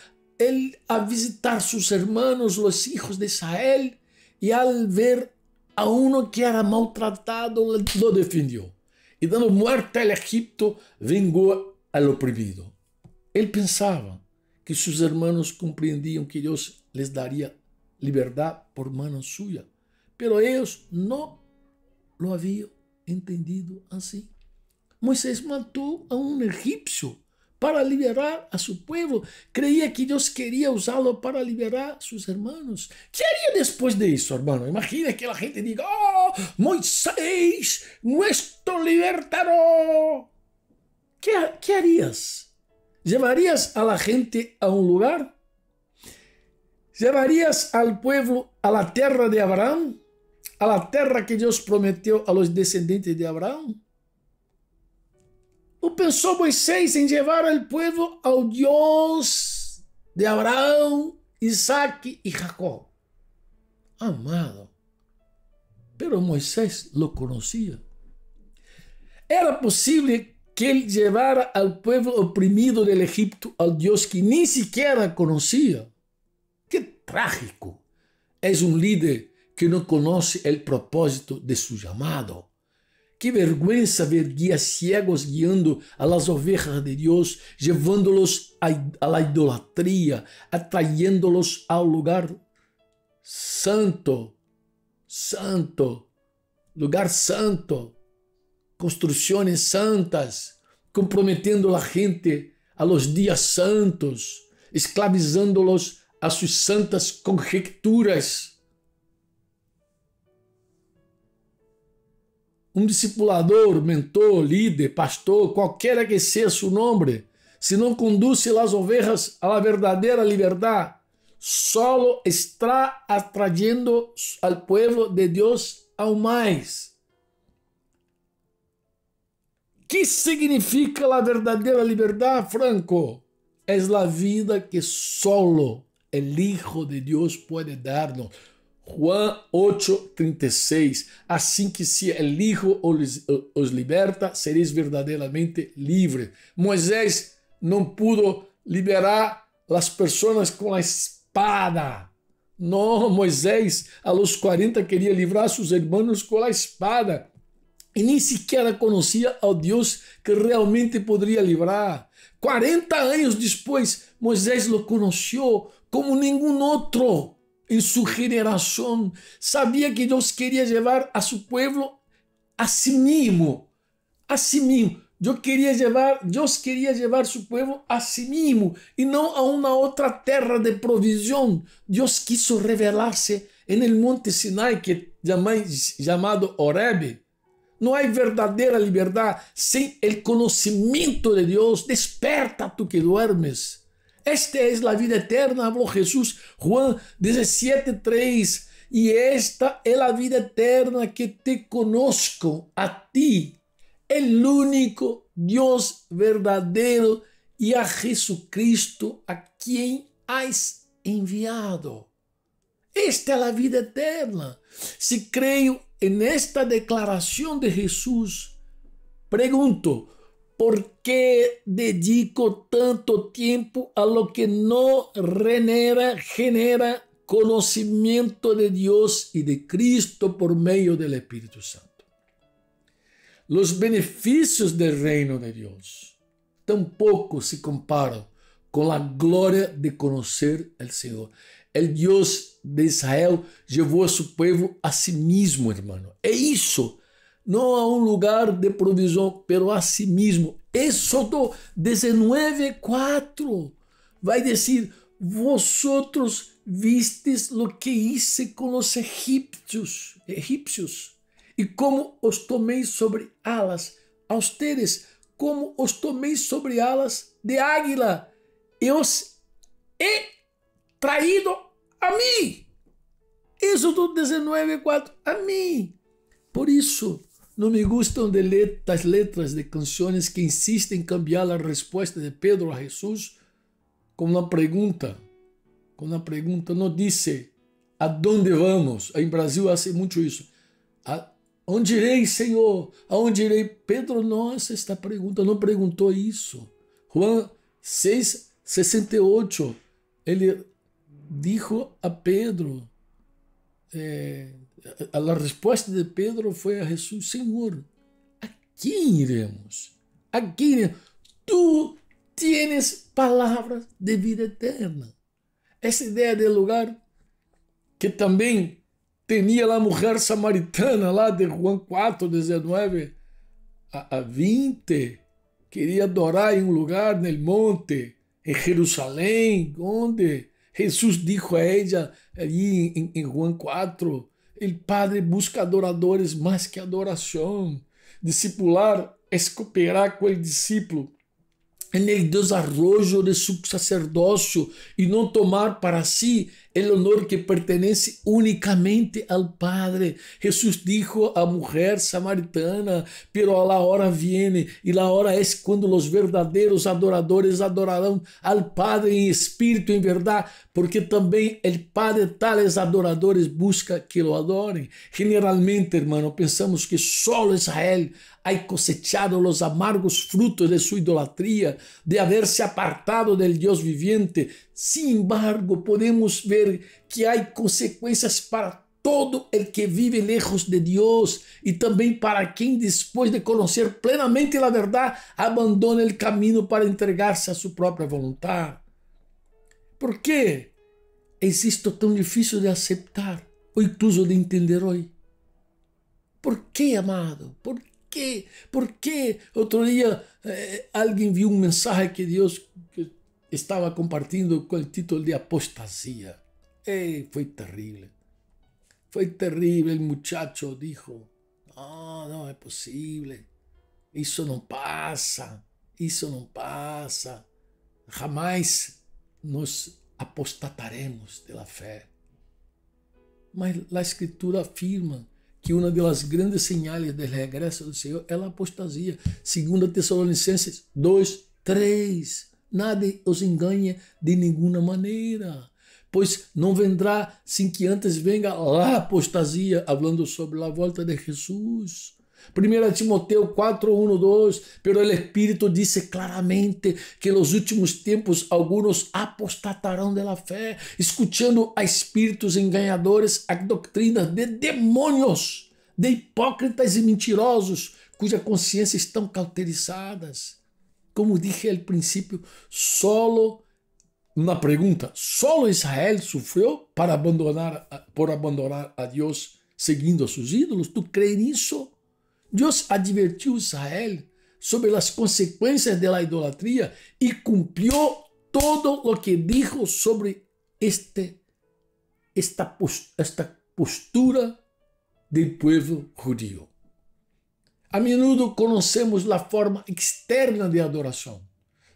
a visitar seus hermanos, os hijos de Israel, e al ver a uno que era maltratado, lo defendió. E dando muerte ao Egipto, vengou ao oprimido. Ele pensava que seus hermanos compreendiam que Deus les daria liberdade por mano suya, pero eles não lo haviam entendido assim. Moisés matou a um egípcio para liberar a seu povo. Creía que Deus queria usá-lo para liberar seus hermanos. Que haria depois disso, hermano? Imagina que a gente diga, oh, Moisés, nuestro libertador. Que harías? ¿Llevarías a la gente a un lugar? ¿Llevarías al pueblo a la tierra de Abraham? ¿A la tierra que Dios prometió a los descendientes de Abraham? ¿O pensó Moisés en llevar al pueblo al Dios de Abraham, Isaac y Jacob? Amado, pero Moisés lo conocía. Era posible que él llevara al pueblo oprimido del Egipto al Dios que ni siquiera conocía. ¡Qué trágico! Es un líder que no conoce el propósito de su llamado. ¡Qué vergüenza ver guías ciegos guiando a las ovejas de Dios, llevándolos a la idolatría, atrayéndolos al lugar santo, lugar santo, construções santas, comprometendo a gente a los dias santos, esclavizando-los a suas santas conjecturas. Um discipulador, mentor, líder, pastor, qualquer que seja seu nome, se não conduz as ovelhas a la verdadeira liberdade, solo está atrayendo al pueblo de Deus ao mais. ¿Qué significa la verdadera libertad, Franco? Es la vida que solo el Hijo de Dios puede darnos. Juan 8:36. Assim que se el Hijo os liberta, sereis verdadeiramente livres. Moisés não pudo liberar as pessoas com a espada. Não, Moisés a los 40 queria livrar seus irmãos com a espada. E nem sequer conhecia ao Deus que realmente poderia livrar. 40 anos depois, Moisés lo conheceu como nenhum outro em sua geração. Sabia que Deus queria levar a seu povo a si mesmo. A si mesmo. Deus queria levar seu povo a si mesmo e não a uma outra terra de provisão. Deus quis revelar-se no monte Sinai, que chamado Horeb. Não há verdadeira liberdade sem o conhecimento de Deus. Desperta tu que duermes. Esta es la vida eterna, habló Jesús, Juan 17:3. Y esta es la vida eterna, que te conozco a ti, el único Dios verdadero, y a Jesucristo, a quien has enviado. Esta es la vida eterna. Si creo en esta declaración de Jesús, pregunto, ¿por qué dedico tanto tiempo a lo que no genera conocimiento de Dios y de Cristo por medio del Espíritu Santo? Los beneficios del reino de Dios tampoco se comparan con la gloria de conocer al Señor. El Dios de Israel llevó a su pueblo a sí mismo, hermano. E hizo, no a un lugar de provisión, pero a sí mismo. Éxodo 19:4 va a decir, vosotros vistes lo que hice con los egipcios, y cómo os tomé sobre alas, a ustedes, como os tomé sobre alas de águila, y os he traído a mí. Éxodo 19:4, a mí. Por isso, não me gustam das letras de canções que insistem em cambiar a resposta de Pedro a Jesus com uma pergunta. Com uma pergunta, não disse, aonde vamos? Em Brasil hace muito isso. Onde irei, Senhor? Aonde irei? Pedro não fez esta pergunta, não perguntou isso. Juan 6:68, ele dijo a Pedro, a resposta de Pedro foi a Jesus, Senhor, a quem iremos? A quem iremos? Tu tienes palavras de vida eterna. Essa ideia de lugar que também tinha a mulher samaritana lá de Juan 4:19 a 20, queria adorar em um lugar no monte, em Jerusalém, onde Jesus dijo a ella allí en Juan 4, el Padre busca adoradores más que adoración. Discipular es cooperar con el discípulo en el desarrollo de su sacerdocio y no tomar para sí el honor que pertenece únicamente al Padre. Jesús dijo a mujer samaritana, pero a la hora viene y la hora es cuando los verdaderos adoradores adorarán al Padre en espíritu y en verdad, porque también el Padre tales adoradores busca que lo adoren. Generalmente, hermano, pensamos que solo Israel ha cosechado los amargos frutos de su idolatría, de haberse apartado del Dios viviente. Sin embargo, podemos ver que hay consecuencias para todo el que vive lejos de Dios y también para quien después de conocer plenamente la verdad abandona el camino para entregarse a su propia voluntad. ¿Por qué es esto tan difícil de aceptar o incluso de entender hoy? ¿Por qué, amado? ¿Por qué? ¿Por qué? Otro día alguien vio un mensaje que Dios estaba compartiendo con el título de apostasía. Fue terrible. Fue terrible. El muchacho dijo, no es posible. Eso no pasa. Eso no pasa. Jamás nos apostataremos de la fe. Mas la Escritura afirma que uma das grandes señales del regresso do Senhor é a apostasia. 2 Tessalonicenses 2:3. Nadie os engañe de nenhuma maneira, pois não vendrá sem que antes venga a apostasia, falando sobre a volta de Jesus. 1 Timoteo 4:1-2, pero el Espíritu dice claramente que en los últimos tiempos algunos apostatarão de la fe, escuchando a espíritus enganadores, a doutrinas de demônios, de hipócritas e mentirosos, cuja consciência estão cauterizadas. Como dije al princípio, una pregunta, ¿solo Israel sufrió por abandonar a Dios seguindo a sus ídolos? ¿Tú crees en eso? Dios advirtió a Israel sobre las consecuencias de la idolatría y cumplió todo lo que dijo sobre esta postura del pueblo judío. A menudo conocemos la forma externa de adoración.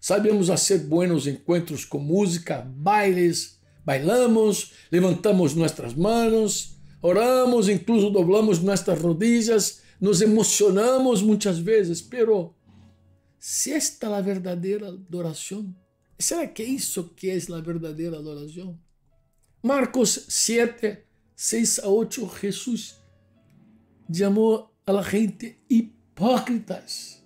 sabemos hacer buenos encuentros con música, bailes, bailamos, levantamos nuestras manos, oramos, incluso doblamos nuestras rodillas, nos emocionamos muchas veces, pero si esta es la verdadera adoración, ¿será que eso que es la verdadera adoración? Marcos 7, 6 a 8, Jesús llamó a la gente hipócritas.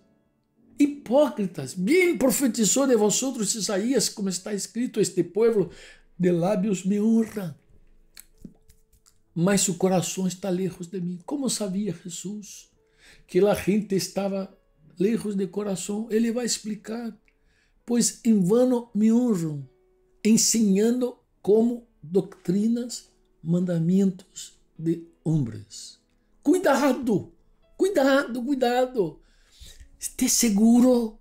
Hipócritas. Bien profetizó de vosotros Isaías, como está escrito, este pueblo de labios me honra, mas su corazón está lejos de mí. ¿Cómo sabía Jesús que la gente estaba lejos de corazón? Ele vai explicar. Pois em vano me honram, ensinando como doutrinas, mandamentos de homens. Cuidado, cuidado, cuidado. Esté seguro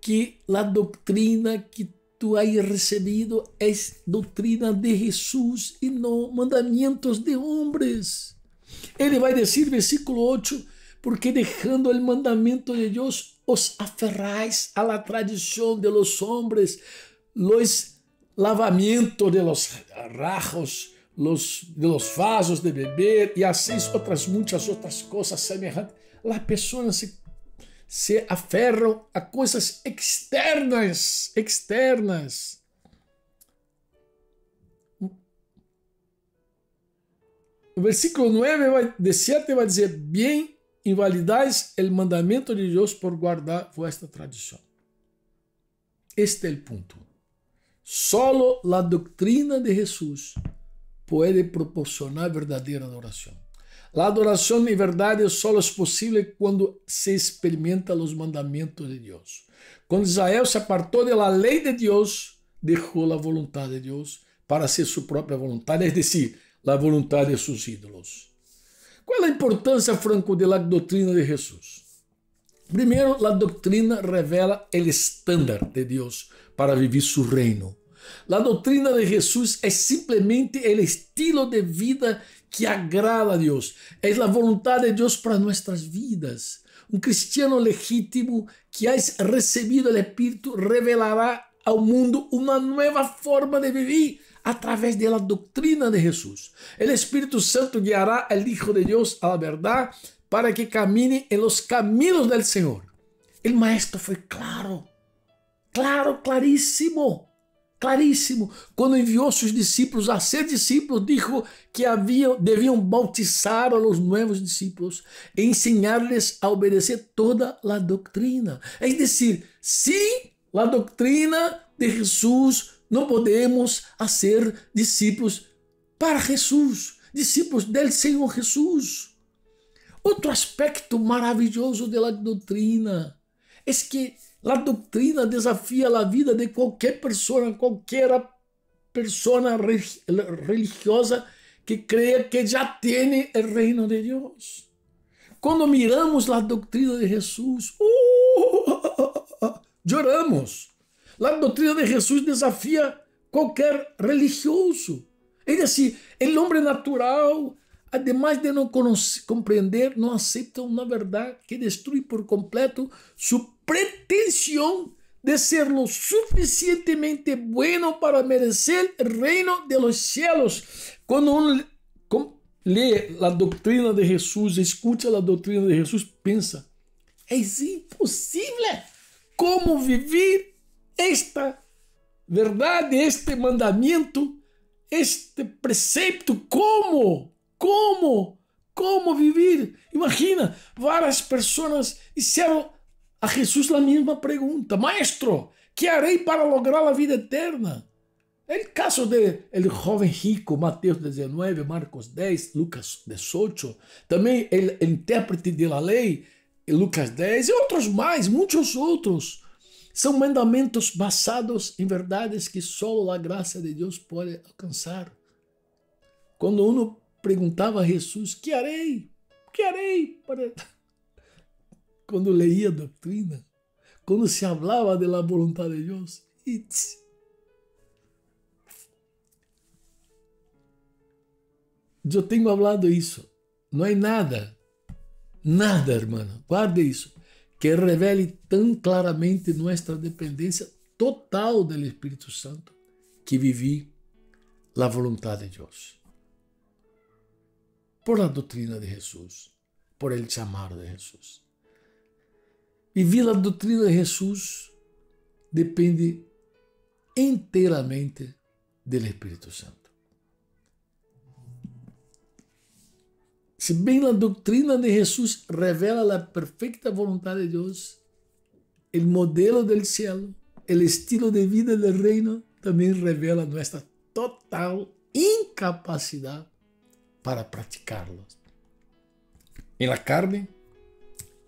que a doutrina que tu has recebido é doutrina de Jesus e não mandamentos de homens. Ele vai dizer, versículo 8, porque dejando el mandamento de Dios, os aferráis a la tradición de los hombres, los lavamientos de los rajos, de los vasos de beber, y hacéis muchas otras cosas semejantes. Las personas se aferram a coisas externas. O versículo 9 de 7 vai dizer, bem, invalidais el mandamento de Deus por guardar vuestra tradição. Este é o ponto. Solo la doctrina de Jesús puede proporcionar verdadeira adoração. La adoração em verdade solo é possível quando se experimenta os mandamentos de Deus. Quando Israel se apartou da lei de Deus, deixou a vontade de Deus para ser sua própria vontade, é decir, a vontade de seus ídolos. Qual é a importância, Franco, da doutrina de Jesus? Primeiro, a doutrina revela o estándar de Deus para viver seu reino. A doutrina de Jesus é simplesmente o estilo de vida que agrada a Deus. É a vontade de Deus para nossas vidas. Um cristiano legítimo que ha recebido o Espírito revelará ao mundo uma nova forma de viver a través de la doutrina de Jesús. El Espíritu Santo guiará al Hijo de Dios a la verdad para que camine en los caminos del Señor. El maestro fue claro, clarísimo. Quando enviou seus discípulos a ser discípulos, dijo que deviam bautizar a los nuevos discípulos e ensinar-les a obedecer toda la doctrina. Es decir, sin la doctrina de Jesús não podemos ser discípulos para Jesus, discípulos del Senhor Jesus. Outro aspecto maravilhoso da doutrina é que a doutrina desafia a vida de qualquer pessoa religiosa que creia que já tem o reino de Deus. Quando miramos a doutrina de Jesus, choramos. A doutrina de Jesus desafia qualquer religioso. É assim, o homem natural, además de não compreender, não aceita uma verdade que destrui por completo sua pretensão de ser lo suficientemente bueno para merecer o reino de los cielos. Quando um lê a doutrina de Jesus, escuta a doutrina de Jesus, pensa, é impossível como viver esta verdade, este mandamento, este precepto, como viver? Imagina, várias pessoas fizeram a Jesus a mesma pergunta, Maestro, que harei para lograr a vida eterna? É o caso do jovem rico, Mateus 19, Marcos 10, Lucas 18, também o intérprete da lei, Lucas 10, e outros mais, muitos outros. São mandamentos basados em verdades que só a graça de Deus pode alcançar. Quando uno perguntava a Jesus, que harei? Para... Quando leía a doutrina, quando se falava da vontade de Deus, eu tenho falado isso. Não há nada, hermano, guarde isso, que revele tão claramente nuestra dependencia total del Espíritu Santo que viví la voluntad de Dios. Por la doctrina de Jesús, por el llamado de Jesús. Vivir la doctrina de Jesús depende inteiramente del Espíritu Santo. Si bien la doctrina de Jesús revela la perfecta voluntad de Dios, el modelo del cielo, el estilo de vida del reino, también revela nuestra total incapacidad para practicarlos. En la carne,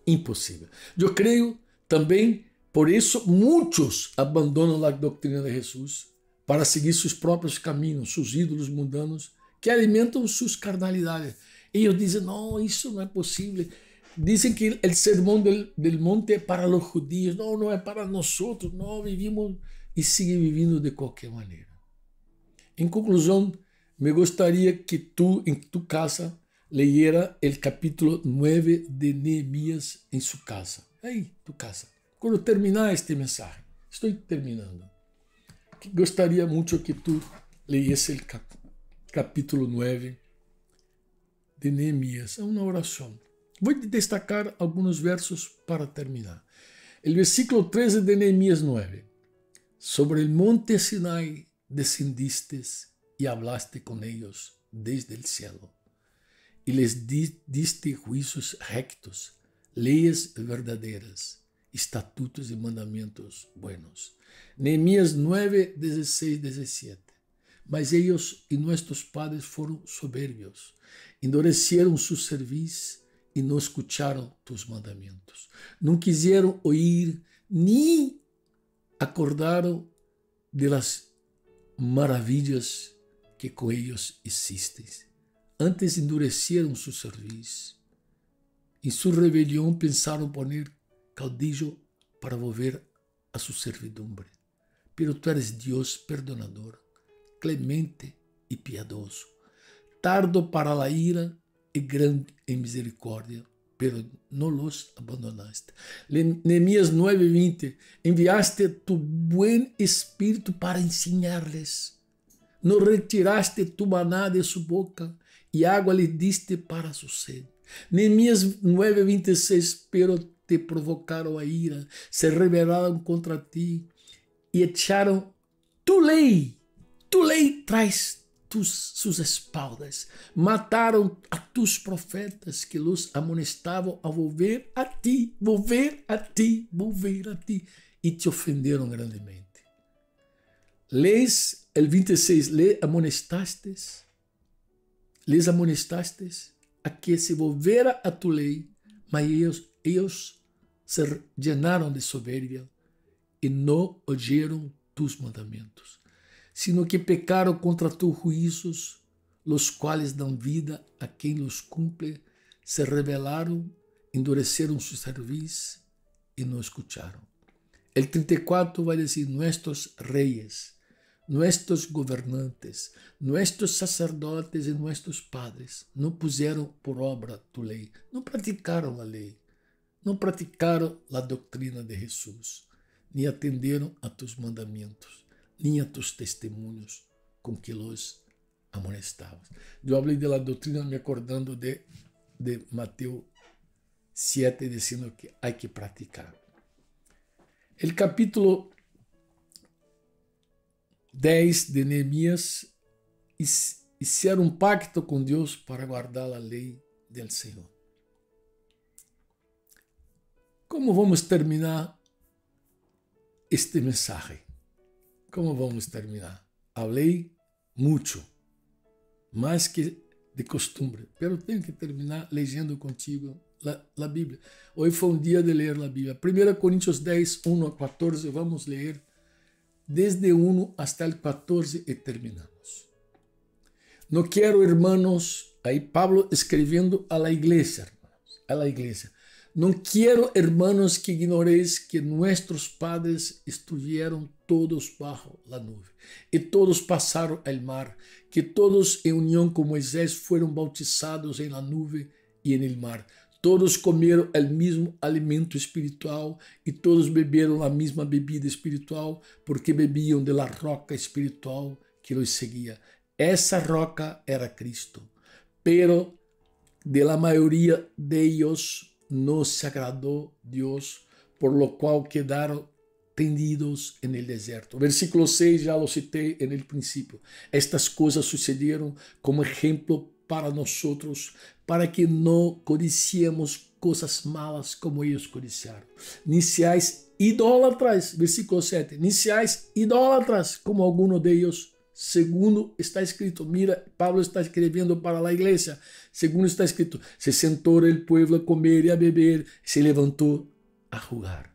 imposible. Yo creo también, por eso muchos abandonan la doctrina de Jesús para seguir sus propios caminos, sus ídolos mundanos, que alimentan sus carnalidades. Ellos dicen, no, eso no es posible. Dicen que el sermón del monte es para los judíos. No, no es para nosotros. No, vivimos y sigue viviendo de cualquier manera. En conclusión, me gustaría que tú en tu casa leyera el capítulo 9 de Nehemías en su casa. Ahí, tu casa. Cuando terminar este mensaje, estoy terminando. Gostaria muito que tu leyese el capítulo 9 de Nehemías. É uma oração. Vou destacar alguns versos para terminar. El versículo 13 de Nehemías 9. Sobre el monte Sinai descendiste y hablaste con ellos desde el cielo, y les diste juicios rectos, leyes verdaderas, estatutos y mandamientos buenos. Nehemías 9, 16, 17. Mas ellos y nuestros padres fueron soberbios, endurecieron su cerviz y no escucharon tus mandamientos. No quisieron oír ni acordaron de las maravillas que con ellos hiciste. Antes endurecieron su cerviz. En su rebelión pensaron poner caudillo para volver a su servidumbre. Pero tú eres Dios perdonador, clemente y piadoso, tardo para la ira y grande en misericordia, pero no los abandonaste. Nehemías 9:20, enviaste tu buen espíritu para enseñarles. No retiraste tu maná de su boca y agua le diste para su sed. Nehemías 9:26, pero te provocaron a ira, se rebelaron contra ti y echaron tu ley tras sus espaldas. Mataron a tus profetas que los amonestaban a volver a ti, y te ofendieron grandemente. El 26, les amonestaste a que se volviera a tu ley, mas ellos se llenaron de soberbia y no oyeron tus mandamientos, sino que pecaron contra tus juicios, los cuales dan vida a quien los cumple, se rebelaron, endurecieron su cerviz y no escucharon. El 34 va a decir, nuestros reyes, nuestros gobernantes, nuestros sacerdotes y nuestros padres no pusieron por obra tu ley, no practicaron la ley, no practicaron la doctrina de Jesús, ni atendieron a tus mandamientos, ni a tus testimonios con que los amonestabas. Yo hablé de la doctrina me acordando de Mateo 7, diciendo que hay que practicar. El capítulo 10 de Nehemías, hicieron un pacto con Dios para guardar la ley del Señor. ¿Cómo vamos a terminar este mensaje? ¿Cómo vamos a terminar? Hablé mucho, más que de costumbre, pero tengo que terminar leyendo contigo la Biblia. Hoy fue un día de leer la Biblia. 1 Corintios 10, 1 a 14, vamos a leer desde 1 hasta el 14 y terminamos. No quiero, hermanos, ahí Pablo escribiendo a la iglesia, hermanos, a la iglesia. No quiero, hermanos, que ignoréis que nuestros padres estuvieron todos bajo la nube y todos pasaron el mar, que todos en unión con Moisés fueron bautizados en la nube y en el mar. Todos comeram o mesmo alimento espiritual e todos beberam a mesma bebida espiritual, porque bebiam da roca espiritual que os seguia. Essa roca era Cristo. Pero de la mayoría de ellos no se agradó Dios, por lo cual quedaron tendidos en el desierto. Versículo 6, já lo citei en el principio. Estas coisas sucederam como ejemplo para nosotros, para que no codiciemos cosas malas como ellos codiciaron. Ni seáis idólatras, versículo 7, ni seáis idólatras como algunos de ellos, segundo está escrito. Mira, Pablo está escrevendo para a igreja. Segundo está escrito, se sentou o pueblo a comer e a beber, se levantou a jugar.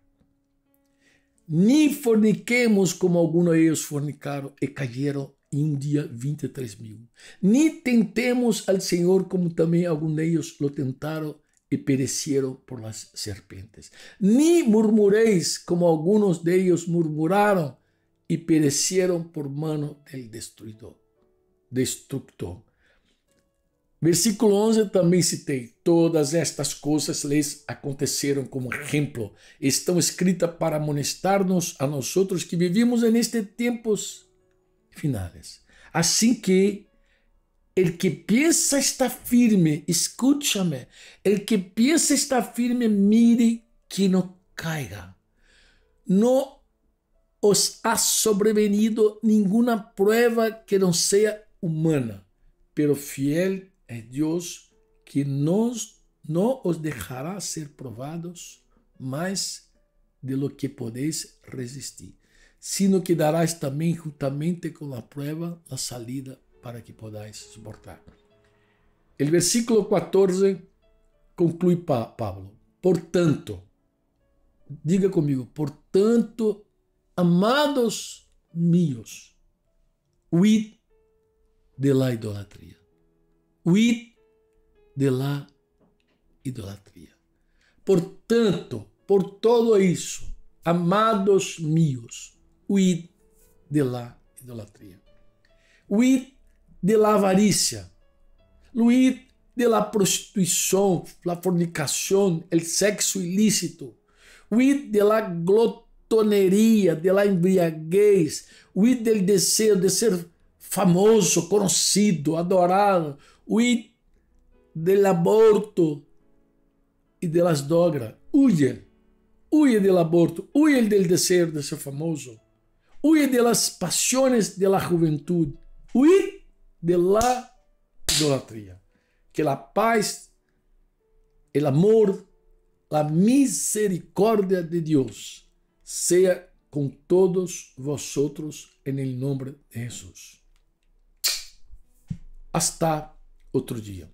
Ni forniquemos como algunos de ellos fornicaron e cayeron em dia 23.000. Ni tentemos al Senhor como também alguns de ellos lo tentaram e pereceram por las serpentes. Ni murmuréis como algunos de ellos murmuraram e pereceram por mano del destructor. Versículo 11 também citei. Todas estas coisas lhes aconteceram como exemplo. Estão escritas para amonestar-nos a nós que vivimos nestes tempos finales. Assim que el que piensa estar firme, escúchame, el que piensa estar firme, mire que não caiga. Não os ha sobrevenido nenhuma prueba que não seja humana, pero fiel é Deus que não os deixará ser provados mais de lo que podeis resistir, sino que darás também juntamente com a prueba a salida para que podáis suportar. O versículo 14 conclui Pablo. Portanto, diga comigo, portanto, amados míos, huid de la idolatria. Huid de la idolatria. Portanto, por todo isso, amados míos, huid de la idolatria. Huid de la avaricia. Huid de la prostituição, la fornicação, el sexo ilícito. Huid de la glotoneria, de la embriaguez. Huid del desejo de ser famoso, conhecido, adorado. Huid del aborto e de las drogas. Huye del aborto, huye del deseo de ser famoso, huye de las pasiones de la juventud, huye de la idolatría. Que la paz, el amor, la misericordia de Dios sea con todos vosotros en el nombre de Jesús. Hasta otro día.